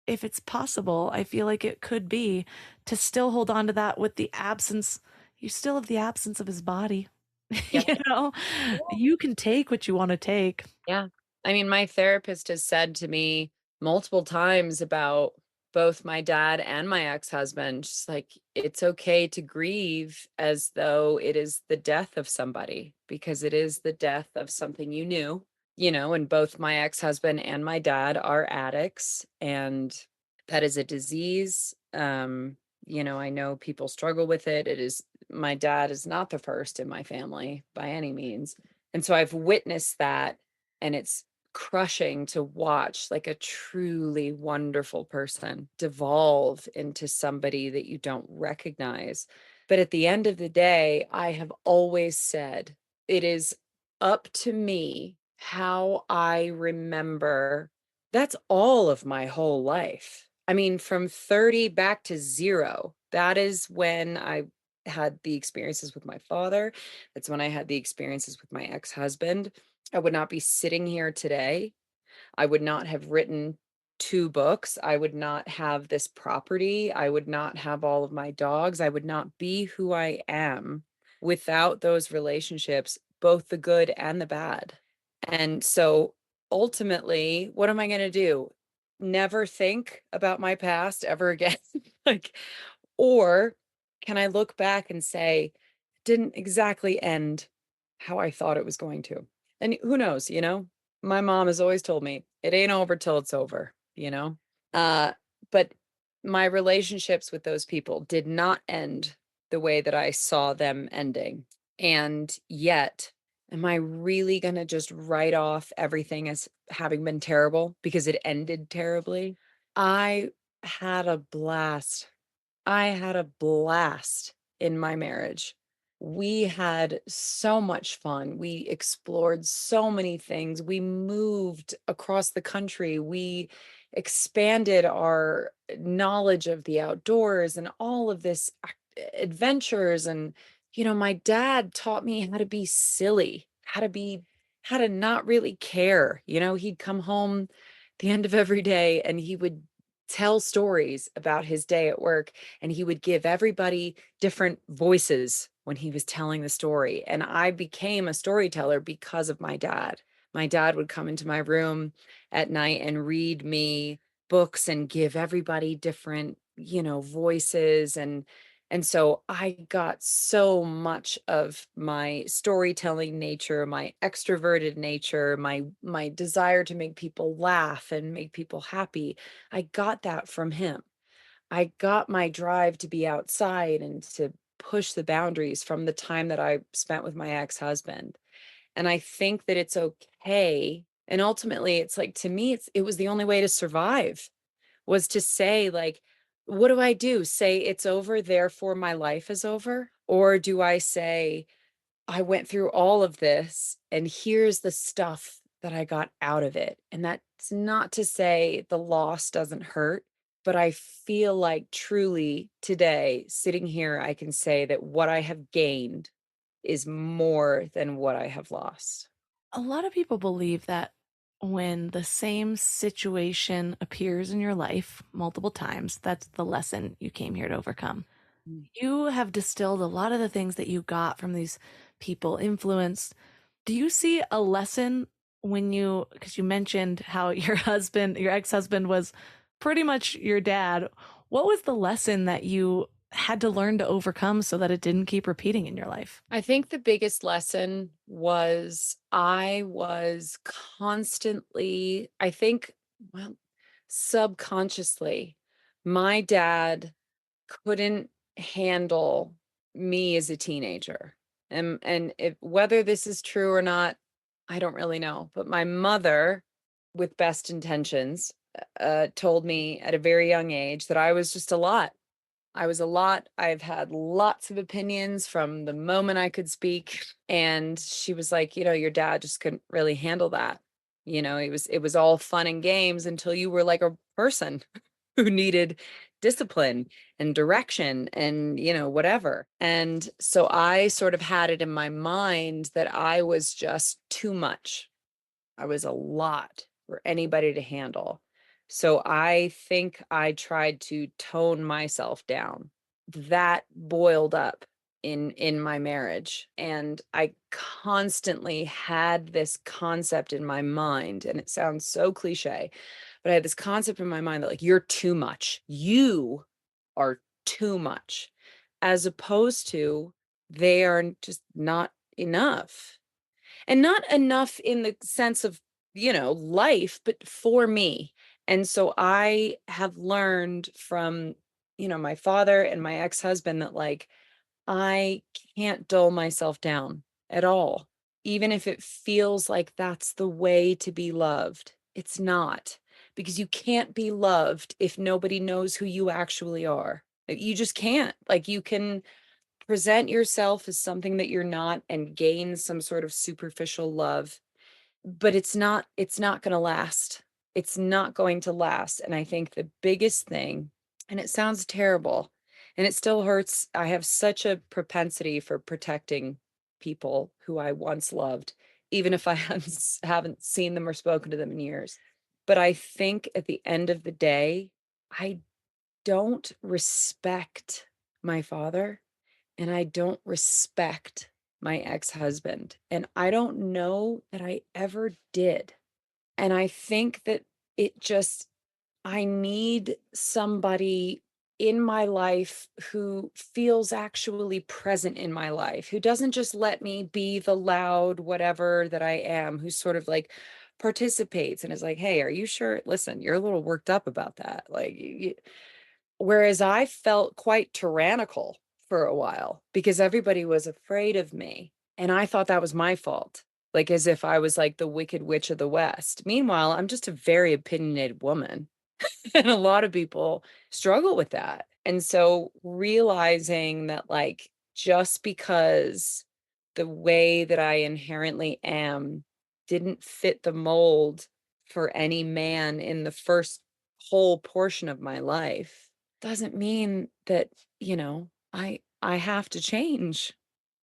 if it's possible. I feel like it could be, to still hold on to that with the absence. You still have the absence of his body.
Yeah.
You can take what you want to take.
Yeah. I mean, my therapist has said to me multiple times about both my dad and my ex-husband, just like, it's okay to grieve as though it is the death of somebody, because it is the death of something you knew, and both my ex-husband and my dad are addicts, and that is a disease. I know people struggle with it. My dad is not the first in my family by any means. And so I've witnessed that, and it's crushing to watch like a truly wonderful person devolve into somebody that you don't recognize. But at the end of the day, I have always said it is up to me how I remember. That's all of my whole life. I mean, from 30 back to 0, that is when I had the experiences with my father. That's when I had the experiences with my ex-husband. I would not be sitting here today. I would not have written 2 books. I would not have this property. I would not have all of my dogs. I would not be who I am without those relationships, both the good and the bad. And so ultimately, what am I going to do? Never think about my past ever again? Like, or can I look back and say, didn't exactly end how I thought it was going to? And who knows, my mom has always told me it ain't over till it's over. Uh, but my relationships with those people did not end the way that I saw them ending. And yet, am I really going to just write off everything as having been terrible because it ended terribly? I had a blast. I had a blast in my marriage. We had so much fun. We explored so many things. We moved across the country. We expanded our knowledge of the outdoors and all of this adventures. And, my dad taught me how to be silly, how to not really care. He'd come home the end of every day and he would tell stories about his day at work, and he would give everybody different voices when he was telling the story. And I became a storyteller because of my dad. My dad would come into my room at night and read me books and give everybody different, voices, and so I got so much of my storytelling nature, my extroverted nature, my desire to make people laugh and make people happy. I got that from him. I got my drive to be outside and to push the boundaries from the time that I spent with my ex-husband. And I think that it's okay. And ultimately, it's like, to me, it was the only way to survive, was to say, like, what do I do? Say it's over, therefore my life is over? Or do I say, I went through all of this and here's the stuff that I got out of it? And that's not to say the loss doesn't hurt, but I feel like truly today, sitting here, I can say that what I have gained is more than what I have lost.
A lot of people believe that when the same situation appears in your life multiple times, that's the lesson you came here to overcome.
Mm.
You have distilled a lot of the things that you got from these people, influenced. Do you see a lesson when because you mentioned how your husband, your ex-husband was pretty much your dad. What was the lesson that you had to learn to overcome so that it didn't keep repeating in your life?
I think the biggest lesson was I was constantly, I think, well, subconsciously, my dad couldn't handle me as a teenager. And whether this is true or not, I don't really know. But my mother, with best intentions, told me at a very young age that I was just a lot. I was a lot. I've had lots of opinions from the moment I could speak. And she was like, your dad just couldn't really handle that. It was all fun and games until you were like a person who needed discipline and direction and, whatever. And so I sort of had it in my mind that I was just too much. I was a lot for anybody to handle. So I think I tried to tone myself down. That boiled up in my marriage, and I constantly had this concept in my mind, and it sounds so cliche, but I had this concept in my mind that, like, you're too much. You are too much, as opposed to they are just not enough. And not enough in the sense of, life, but for me. And so I have learned from, my father and my ex-husband that, like, I can't dull myself down at all. Even if it feels like that's the way to be loved, it's not, because you can't be loved if nobody knows who you actually are. You just can't. Like, you can present yourself as something that you're not and gain some sort of superficial love, but it's not going to last. It's not going to last. And I think the biggest thing, and it sounds terrible and it still hurts, I have such a propensity for protecting people who I once loved, even if I haven't seen them or spoken to them in years. But I think at the end of the day, I don't respect my father, and I don't respect my ex-husband, and I don't know that I ever did. And I think that it just I need somebody in my life who feels actually present in my life, who doesn't just let me be the loud whatever that I am, who sort of like participates and is like, "Hey, are you sure? Listen, you're a little worked up about that." Like, whereas I felt quite tyrannical for a while because everybody was afraid of me, and I thought that was my fault, like, as if I was like the wicked witch of the West. Meanwhile, I'm just a very opinionated woman, and a lot of people struggle with that. And so realizing that, like, just because the way that I inherently am didn't fit the mold for any man in the first whole portion of my life doesn't mean that, I have to change.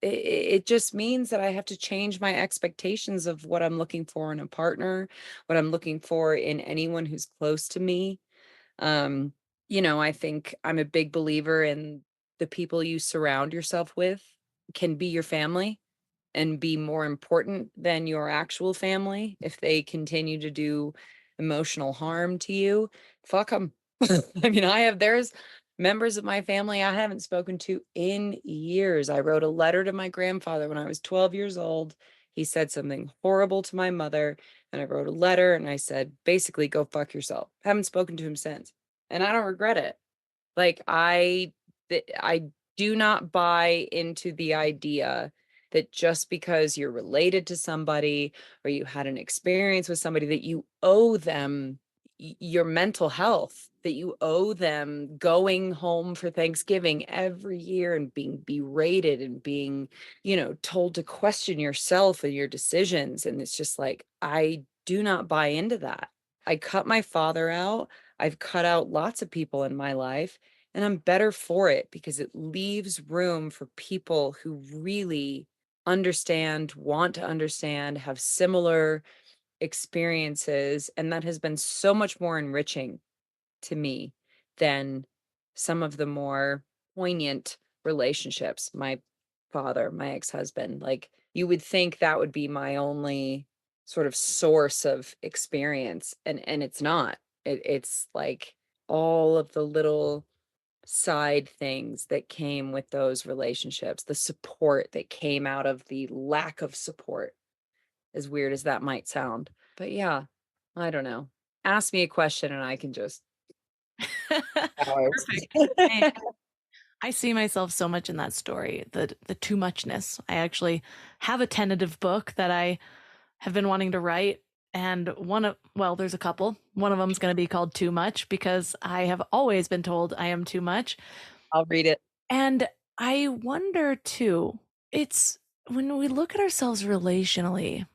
It just means that I have to change my expectations of what I'm looking for in a partner, what I'm looking for in anyone who's close to me. Um, I think I'm a big believer in the people you surround yourself with can be your family and be more important than your actual family. If they continue to do emotional harm to you, fuck them. I mean, there's members of my family I haven't spoken to in years. I wrote a letter to my grandfather when I was 12 years old. He said something horrible to my mother, and I wrote a letter and I said, basically, go fuck yourself. Haven't spoken to him since. And I don't regret it. Like I do not buy into the idea that just because you're related to somebody or you had an experience with somebody that you owe them your mental health, that you owe them going home for Thanksgiving every year and being berated and being, told to question yourself and your decisions. And it's just like, I do not buy into that. I cut my father out. I've cut out lots of people in my life, and I'm better for it because it leaves room for people who really understand, want to understand, have similar experiences. And that has been so much more enriching to me than some of the more poignant relationships. My father, my ex-husband, like you would think that would be my only sort of source of experience. And it's not. It's like all of the little side things that came with those relationships, the support that came out of the lack of support, as weird as that might sound. But yeah, I don't know. Ask me a question and I can just hours.
Perfect. I see myself so much in that story, the too muchness. I actually have a tentative book that I have been wanting to write, and there's a couple. One of them's going to be called Too Much because I have always been told I am too much.
I'll read it.
And I wonder too, it's when we look at ourselves relationally,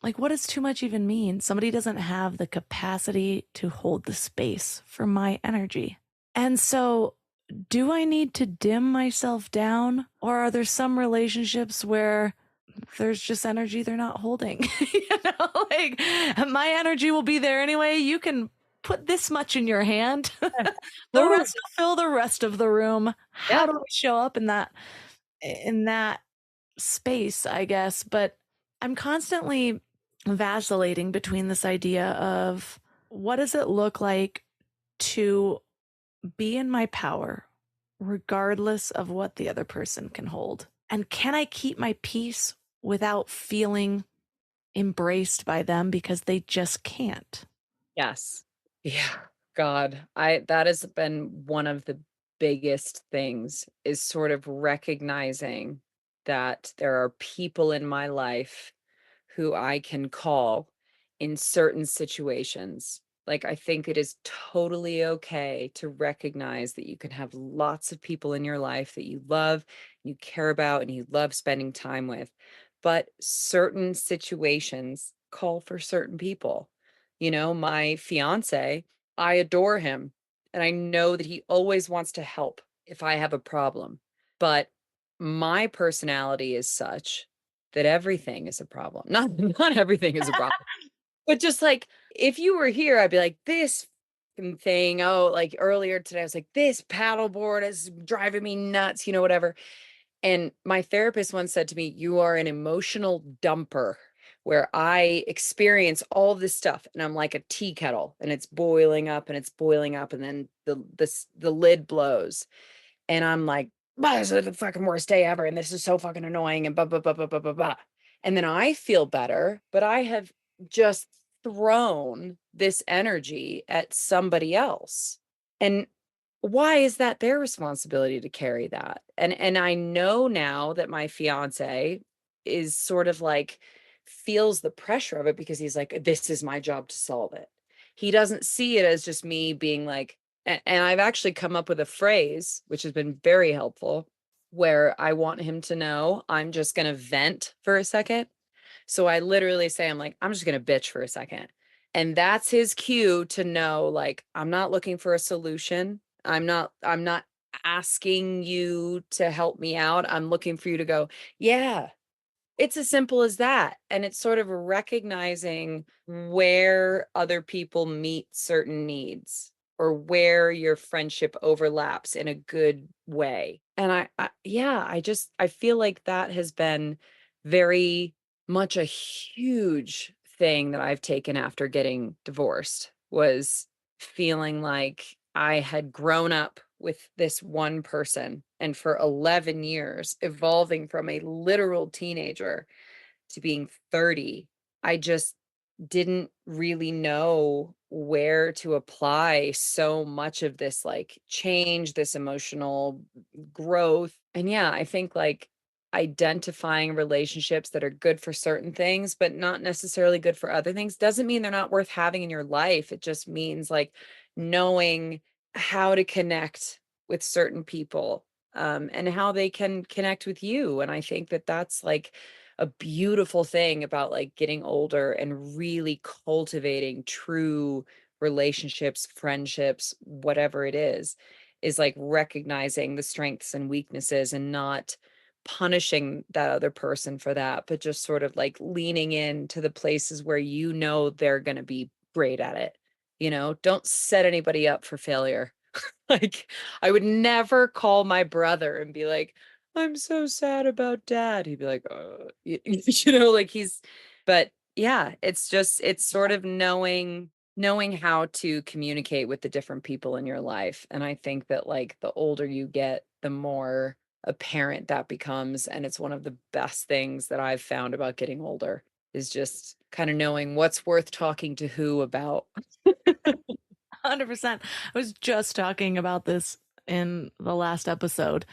like what does too much even mean? Somebody doesn't have the capacity to hold the space for my energy. And so do I need to dim myself down? Or are there some relationships where there's just energy they're not holding? Like my energy will be there anyway. You can put this much in your hand. The rest will fill the rest of the room. How do we show up in that space, I guess? But I'm constantly vacillating between this idea of what does it look like to be in my power, regardless of what the other person can hold? And can I keep my peace without feeling embraced by them because they just can't?
Yes. Yeah. God, that has been one of the biggest things is sort of recognizing that there are people in my life who I can call in certain situations. Like, I think it is totally okay to recognize that you can have lots of people in your life that you love, you care about, and you love spending time with. But certain situations call for certain people. My fiance, I adore him, and I know that he always wants to help if I have a problem. But my personality is such that everything is a problem. Not everything is a problem. But just like if you were here, I'd be like, this fucking thing. Oh, like earlier today, I was like, this paddleboard is driving me nuts, whatever. And my therapist once said to me, you are an emotional dumper where I experience all this stuff and I'm like a tea kettle and it's boiling up and it's boiling up and then the lid blows and I'm like, this is the fucking worst day ever and this is so fucking annoying and blah blah blah blah blah blah blah. And then I feel better, but I have just thrown this energy at somebody else. And why is that their responsibility to carry that? And I know now that my fiance is sort of like feels the pressure of it because he's like, this is my job to solve it. He doesn't see it as just me being like, and I've actually come up with a phrase, which has been very helpful, where I want him to know I'm just going to vent for a second. So I literally say, I'm like, I'm just going to bitch for a second. And that's his cue to know, like, I'm not looking for a solution. I'm not asking you to help me out. I'm looking for you to go, yeah, it's as simple as that. And it's sort of recognizing where other people meet certain needs. or where your friendship overlaps in a good way. And yeah, I feel like that has been very much a huge thing that I've taken after getting divorced, was feeling like I had grown up with this one person and for 11 years, evolving from a literal teenager to being 30, I just didn't really know where to apply so much of this like change, this emotional growth. And yeah, I think like identifying relationships that are good for certain things, but not necessarily good for other things doesn't mean they're not worth having in your life. It just means like knowing how to connect with certain people, and how they can connect with you. And I think that that's like a beautiful thing about like getting older and really cultivating true relationships, friendships, whatever it is like recognizing the strengths and weaknesses and not punishing that other person for that, but just sort of like leaning into the places where you know they're going to be great at it. Don't set anybody up for failure. Like, I would never call my brother and be like, "I'm so sad about dad." He'd be like, like but yeah, it's sort of knowing how to communicate with the different people in your life. And I think that like the older you get, the more apparent that becomes. And it's one of the best things that I've found about getting older, is just kind of knowing what's worth talking to who about.
100%. I was just talking about this in the last episode.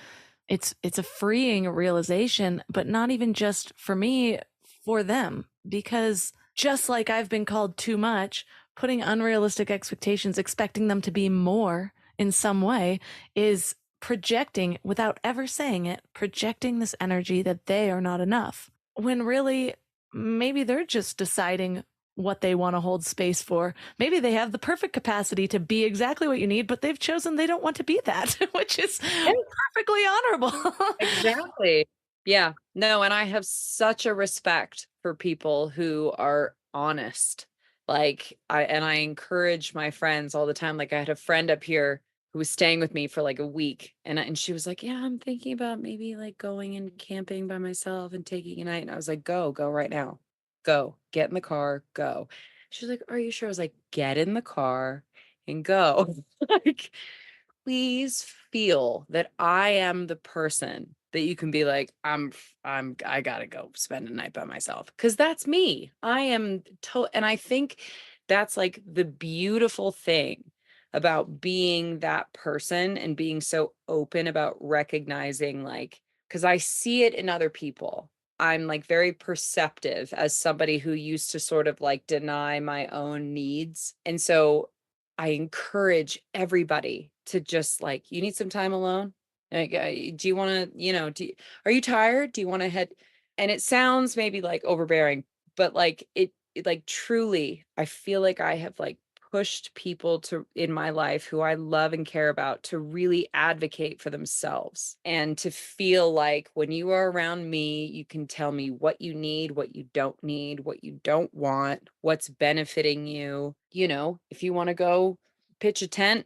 It's a freeing realization, but not even just for me, for them. Because just like I've been called too much, putting unrealistic expectations, expecting them to be more in some way, is projecting, without ever saying it, projecting this energy that they are not enough. When really, maybe they're just deciding what they want to hold space for. Maybe they have the perfect capacity to be exactly what you need, but they've chosen they don't want to be that, which is perfectly honorable.
Exactly. Yeah. No, and I have such a respect for people who are honest. Like I encourage my friends all the time. Like I had a friend up here who was staying with me for like a week, and she was like, "Yeah, I'm thinking about maybe like going and camping by myself and taking a night." And I was like, "Go right now. Go. Get in the car, go." She's like, "Are you sure?" I was like, "Get in the car and go." Like, please feel that I am the person that you can be like, I gotta go spend a night by myself. Cause that's me. I am and I think that's like the beautiful thing about being that person and being so open about recognizing, like, cause I see it in other people. I'm like very perceptive as somebody who used to sort of like deny my own needs. And so I encourage everybody to just like, you need some time alone. Like, do you want to, are you tired? Do you want to head? And it sounds maybe like overbearing, but like like truly, I feel like I have like pushed people to in my life who I love and care about to really advocate for themselves and to feel like when you are around me, you can tell me what you need, what you don't need, what you don't want, what's benefiting you. If you want to go pitch a tent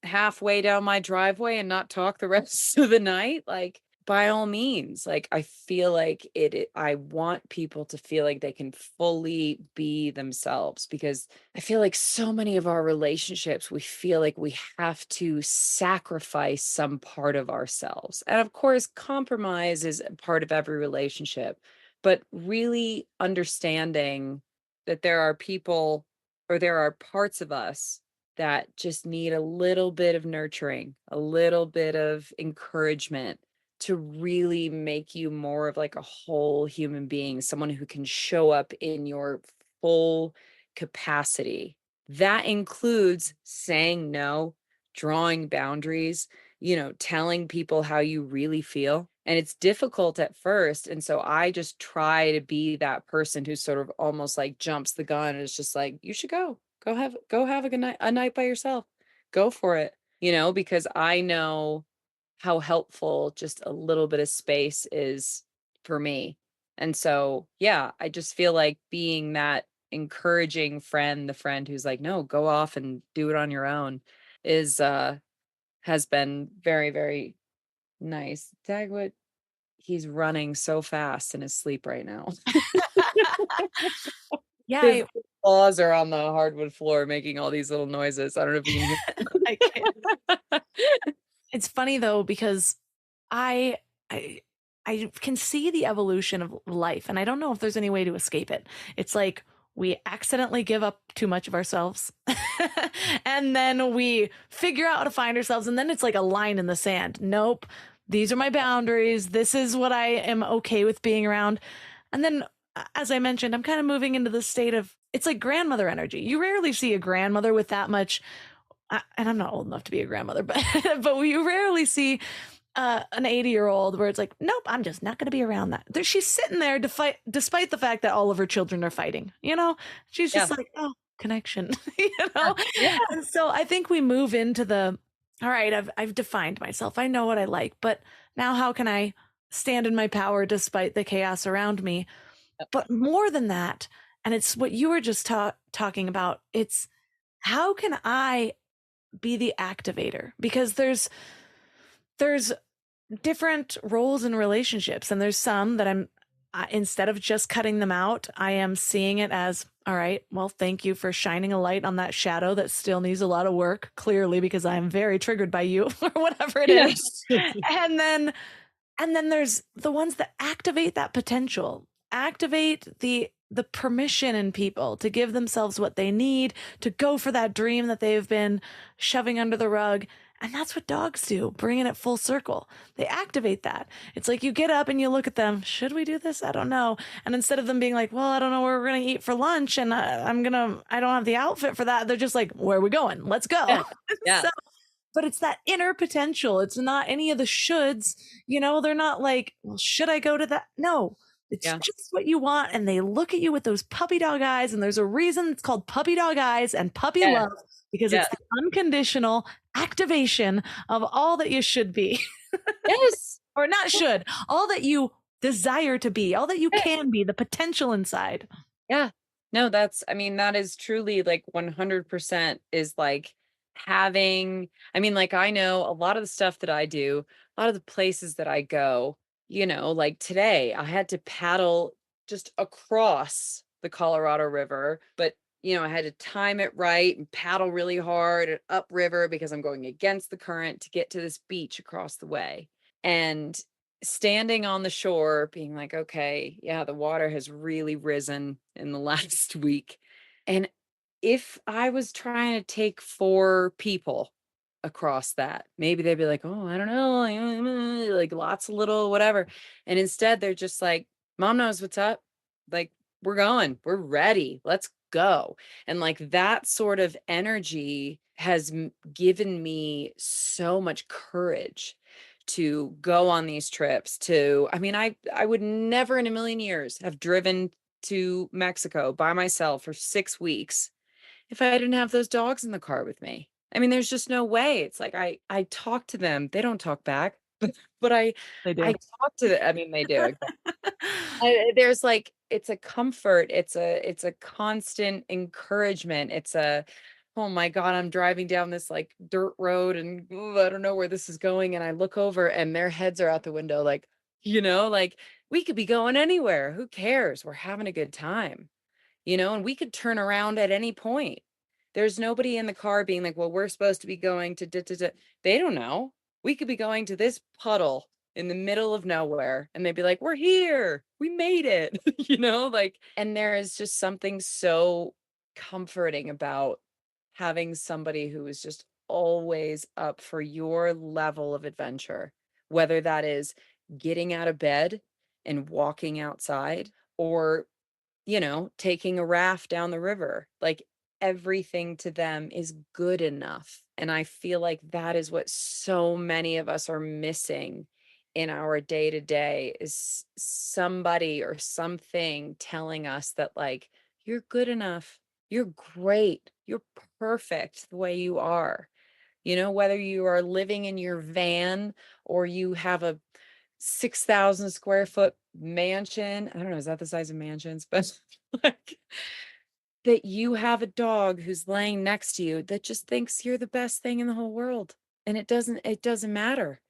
halfway down my driveway and not talk the rest of the night, like, by all means. Like, I feel like I want people to feel like they can fully be themselves, because I feel like so many of our relationships, we feel like we have to sacrifice some part of ourselves. And of course, compromise is a part of every relationship, but really understanding that there are people, or there are parts of us that just need a little bit of nurturing, a little bit of encouragement to really make you more of like a whole human being, someone who can show up in your full capacity. That includes saying no, drawing boundaries, telling people how you really feel. And it's difficult at first. And so I just try to be that person who sort of almost like jumps the gun and is just like, you should go. Go have a good night, a night by yourself. Go for it, because I know how helpful just a little bit of space is for me. And so, yeah, I just feel like being that encouraging friend, the friend who's like, "No, go off and do it on your own." is has been very, very nice. Dagwood, he's running so fast in his sleep right now.
Yeah,
His paws are on the hardwood floor making all these little noises. I don't know if you can
I can't.
hear.
It's funny though, because I I I can see the evolution of life, and I don't know if there's any way to escape it. It's like we accidentally give up too much of ourselves, and then we figure out how to find ourselves, and then it's like a line in the sand. Nope, these are my boundaries. This is what I am okay with being around. And then, as I mentioned, I'm kind of moving into the state of it's like grandmother energy. You rarely see a grandmother with that much and I'm not old enough to be a grandmother, but but we rarely see an 80-year-old where it's like, nope, I'm just not going to be around that. She's sitting there to fight, despite the fact that all of her children are fighting. She's
Yeah.
just like, oh, connection.
Yeah.
And so I think we move into the, all right, I've defined myself. I know what I like, but now how can I stand in my power despite the chaos around me?
Yep.
But more than that, and it's what you were just talking about. It's how can I be the activator, because there's different roles in relationships, and there's some that instead of just cutting them out, I am seeing it as, all right, well, thank you for shining a light on that shadow that still needs a lot of work, clearly, because I am very triggered by you or whatever it is.
Yes.
And then there's the ones that activate that potential, activate the permission in people to give themselves what they need, to go for that dream that they've been shoving under the rug. And that's what dogs do, bringing it full circle. They activate that. It's like you get up and you look at them. Should we do this? I don't know. And instead of them being like, well, I don't know where we're going to eat for lunch, and I don't have the outfit for that. They're just like, where are we going? Let's go.
Yeah. Yeah.
So, but it's that inner potential. It's not any of the shoulds. They're not like, well, should I go to that? No, it's
Yeah.
just what you want. And they look at you with those puppy dog eyes. And there's a reason it's called puppy dog eyes and puppy
Yeah.
love, because
Yeah.
it's the unconditional activation of all that you should be.
Yes.
Or not should, all that you desire to be, all that you can be, the potential inside.
Yeah. No, that is truly like 100% is like I know a lot of the stuff that I do, a lot of the places that I go, like today I had to paddle just across the Colorado River, but I had to time it right and paddle really hard and upriver because I'm going against the current to get to this beach across the way. And standing on the shore being like, okay, yeah, the water has really risen in the last week. And if I was trying to take 4 people across that, maybe they'd be like, oh, I don't know, like lots of little whatever. And instead they're just like, mom knows what's up. Like, we're going, we're ready, let's go. And like that sort of energy has given me so much courage to go on these trips. I would never in a million years have driven to Mexico by myself for 6 weeks if I didn't have those dogs in the car with me. There's just no way. It's like I talk to them. They don't talk back, but
They do.
I talk to them. They do. There's like it's a comfort. It's a constant encouragement. Oh my God, I'm driving down this like dirt road and ooh, I don't know where this is going. And I look over and their heads are out the window, like we could be going anywhere. Who cares? We're having a good time, and we could turn around at any point. There's nobody in the car being like, well, we're supposed to be going to da, da, da. They don't know. We could be going to this puddle in the middle of nowhere and they'd be like, we're here. We made it, and there is just something so comforting about having somebody who is just always up for your level of adventure, whether that is getting out of bed and walking outside or taking a raft down the river. Like everything to them is good enough. And I feel like that is what so many of us are missing in our day to day is somebody or something telling us that like, you're good enough. You're great. You're perfect the way you are. Whether you are living in your van or you have a 6,000 square foot mansion. I don't know, is that the size of mansions? But like that you have a dog who's laying next to you that just thinks you're the best thing in the whole world. And it doesn't matter.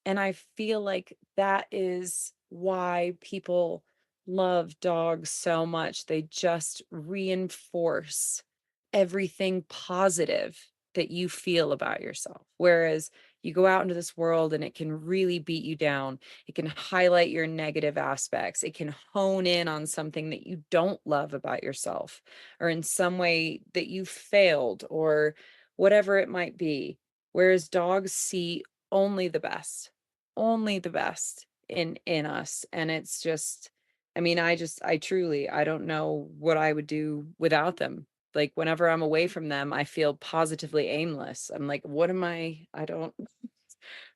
And I feel like that is why people love dogs so much. They just reinforce everything positive that you feel about yourself. Whereas you go out into this world and it can really beat you down. It can highlight your negative aspects. It can hone in on something that you don't love about yourself, or in some way that you failed, or whatever it might be. Whereas dogs see only the best, only the best in us. And it's just, I mean, I truly, I don't know what I would do without them. Like whenever I'm away from them, I feel positively aimless. I'm like, what am I don't,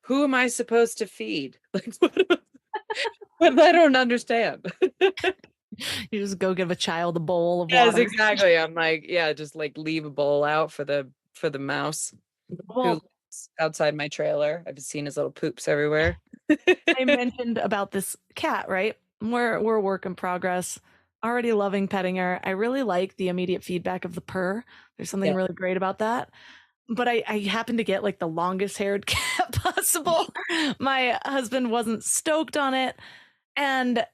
who am I supposed to feed? Like, what I don't understand.
You just go give a child a bowl of
Yes,
water.
exactly. I'm like, yeah, just like leave a bowl out for the mouse who
Well,
lives outside my trailer. I've seen his little poops everywhere.
I mentioned about this cat, right? We're a work in progress. Already loving petting her. I really like the immediate feedback of the purr. There's something
Yeah.
really great about that. But I happen to get like the longest haired cat possible. My husband wasn't stoked on it. And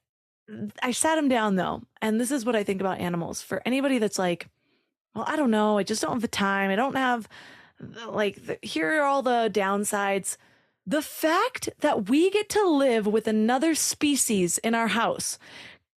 I sat him down though. And this is what I think about animals. For anybody that's like, well, I don't know. I just don't have the time. I don't have here are all the downsides. The fact that we get to live with another species in our house.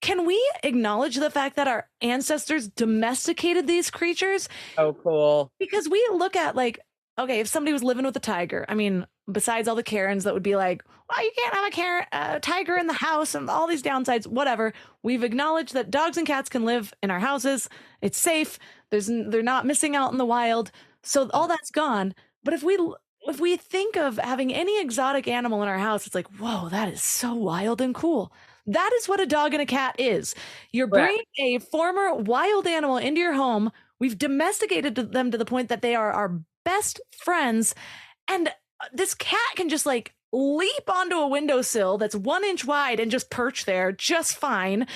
Can we acknowledge the fact that our ancestors domesticated these creatures?
Oh, cool.
Because we look at like, okay, if somebody was living with a tiger, I mean, besides all the Karens that would be like, well, you can't have a tiger in the house and all these downsides, whatever. We've acknowledged that dogs and cats can live in our houses. It's safe. They're not missing out in the wild. So all that's gone. But if we think of having any exotic animal in our house, it's like, whoa, that is so wild and cool. That is what a dog and a cat is. You're bringing a former wild animal into your home. We've domesticated them to the point that they are our best friends. And this cat can just like leap onto a windowsill that's 1 inch wide and just perch there just fine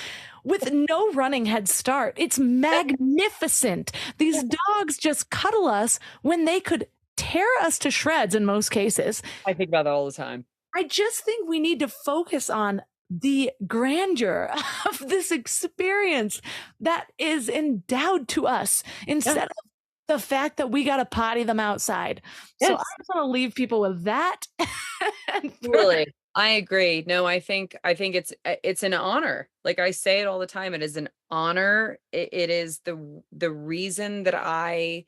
with no running head start. It's magnificent. These dogs just cuddle us when they could tear us to shreds in most cases.
I think about that all the time.
I just think we need to focus on the grandeur of this experience that is endowed to us instead of the fact that we got to potty them outside. So I just want to leave people with that.
Really, I agree. No, I think it's an honor. Like I say it all the time. It is an honor. It is the reason that I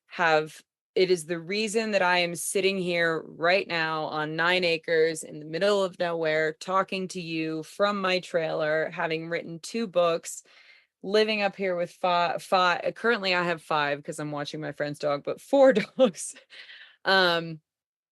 have. It is the reason that I am sitting here right now on 9 acres in the middle of nowhere, talking to you from my trailer, having written 2 books, living up here with five. Currently, I have 5 because I'm watching my friend's dog, but 4 dogs.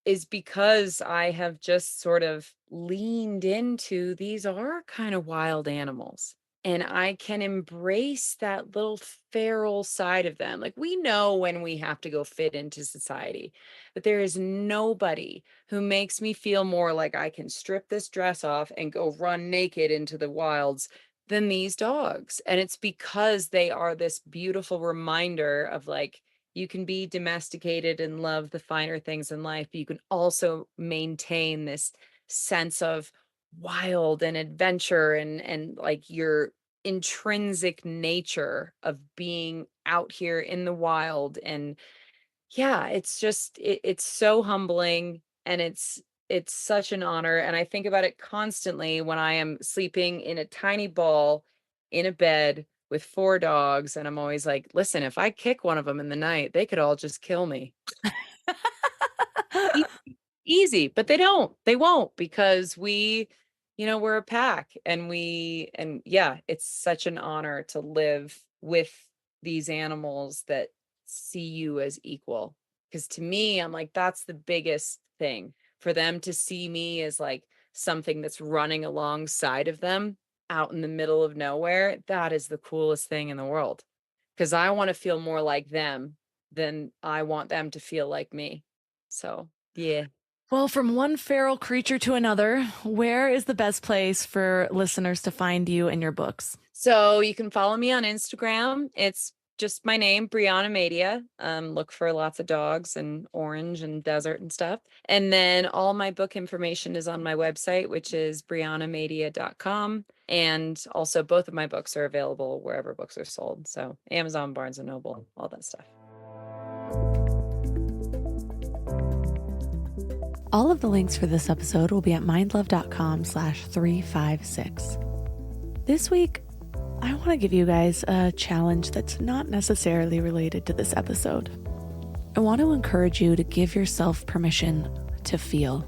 Is because I have just sort of leaned into these are kind of wild animals. And I can embrace that little feral side of them. Like we know when we have to go fit into society, but there is nobody who makes me feel more like I can strip this dress off and go run naked into the wilds than these dogs. And it's because they are this beautiful reminder of like, you can be domesticated and love the finer things in life, but you can also maintain this sense of wild and adventure and like your intrinsic nature of being out here in the wild. And yeah, it's just it's so humbling, and it's such an honor. And I think about it constantly when I am sleeping in a tiny ball in a bed with 4 dogs, and I'm always like, listen, if I kick one of them in the night, they could all just kill me. Easy, but they won't, because we're a pack, and yeah, it's such an honor to live with these animals that see you as equal. Because to me, I'm like, that's the biggest thing, for them to see me as like something that's running alongside of them out in the middle of nowhere. That is the coolest thing in the world, because I want to feel more like them than I want them to feel like me. So yeah.
Well, from one feral creature to another, where is the best place for listeners to find you and your books?
So you can follow me on Instagram. It's just my name, Brianna Madia. Look for lots of dogs and orange and desert and stuff. And then all my book information is on my website, which is briannamadia.com. And also both of my books are available wherever books are sold. So Amazon, Barnes and Noble, all that stuff.
All of the links for this episode will be at mindlove.com/356. This week, I want to give you guys a challenge that's not necessarily related to this episode. I want to encourage you to give yourself permission to feel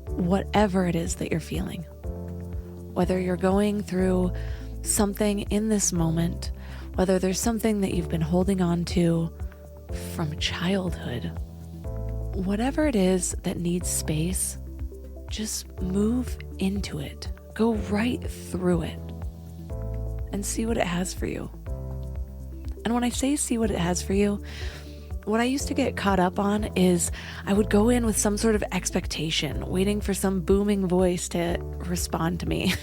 whatever it is that you're feeling. Whether you're going through something in this moment, whether there's something that you've been holding on to from childhood, whatever it is that needs space, just move into it. Go right through it and see what it has for you. And when I say see what it has for you, what I used to get caught up on is I would go in with some sort of expectation, waiting for some booming voice to respond to me.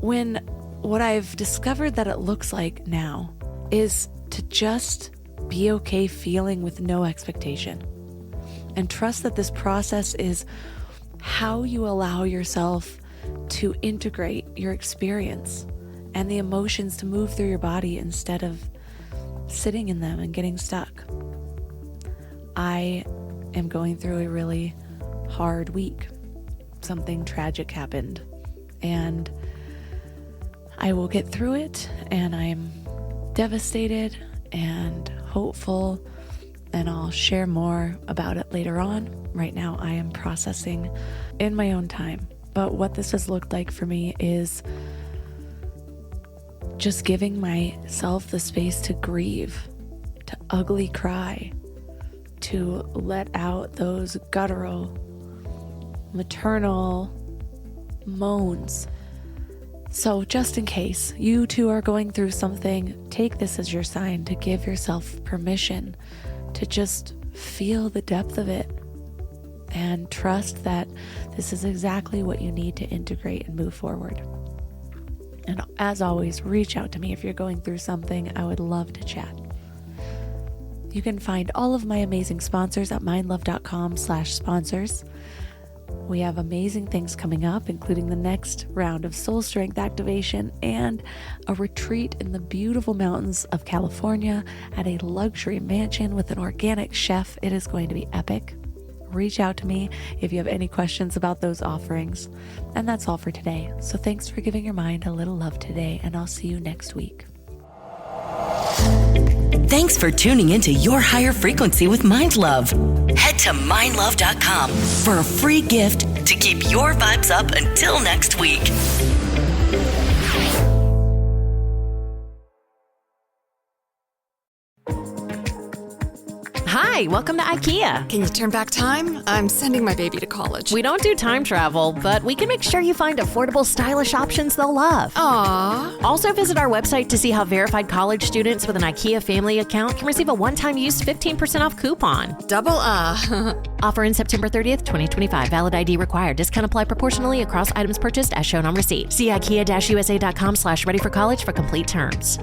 When what I've discovered that it looks like now is to just be okay feeling with no expectation. And trust that this process is how you allow yourself to integrate your experience and the emotions to move through your body instead of sitting in them and getting stuck. I am going through a really hard week. Something tragic happened, and I will get through it, and I'm devastated and hopeful, and I'll share more about it later on. Right now, I am processing in my own time. But what this has looked like for me is just giving myself the space to grieve, to ugly cry, to let out those guttural, maternal moans. So just in case you too are going through something, take this as your sign to give yourself permission to just feel the depth of it and trust that this is exactly what you need to integrate and move forward. And as always, reach out to me if you're going through something. I would love to chat. You can find all of my amazing sponsors at mindlove.com/sponsors. We have amazing things coming up, including the next round of soul strength activation and a retreat in the beautiful mountains of California at a luxury mansion with an organic chef. It is going to be epic. Reach out to me if you have any questions about those offerings. And that's all for today. So thanks for giving your mind a little love today, and I'll see you next week.
Thanks for tuning into Your Higher Frequency with Mind Love. Head to mindlove.com for a free gift to keep your vibes up until next week.
Hi, welcome to IKEA.
Can you turn back time? I'm sending my baby to college.
We don't do time travel, but we can make sure you find affordable, stylish options they'll love.
Aww.
Also visit our website to see how verified college students with an IKEA family account can receive a one-time use 15% off coupon.
Double
Offer in September 30th, 2025. Valid ID required. Discount apply proportionally across items purchased as shown on receipt. See IKEA-USA.com/ready for college for complete terms.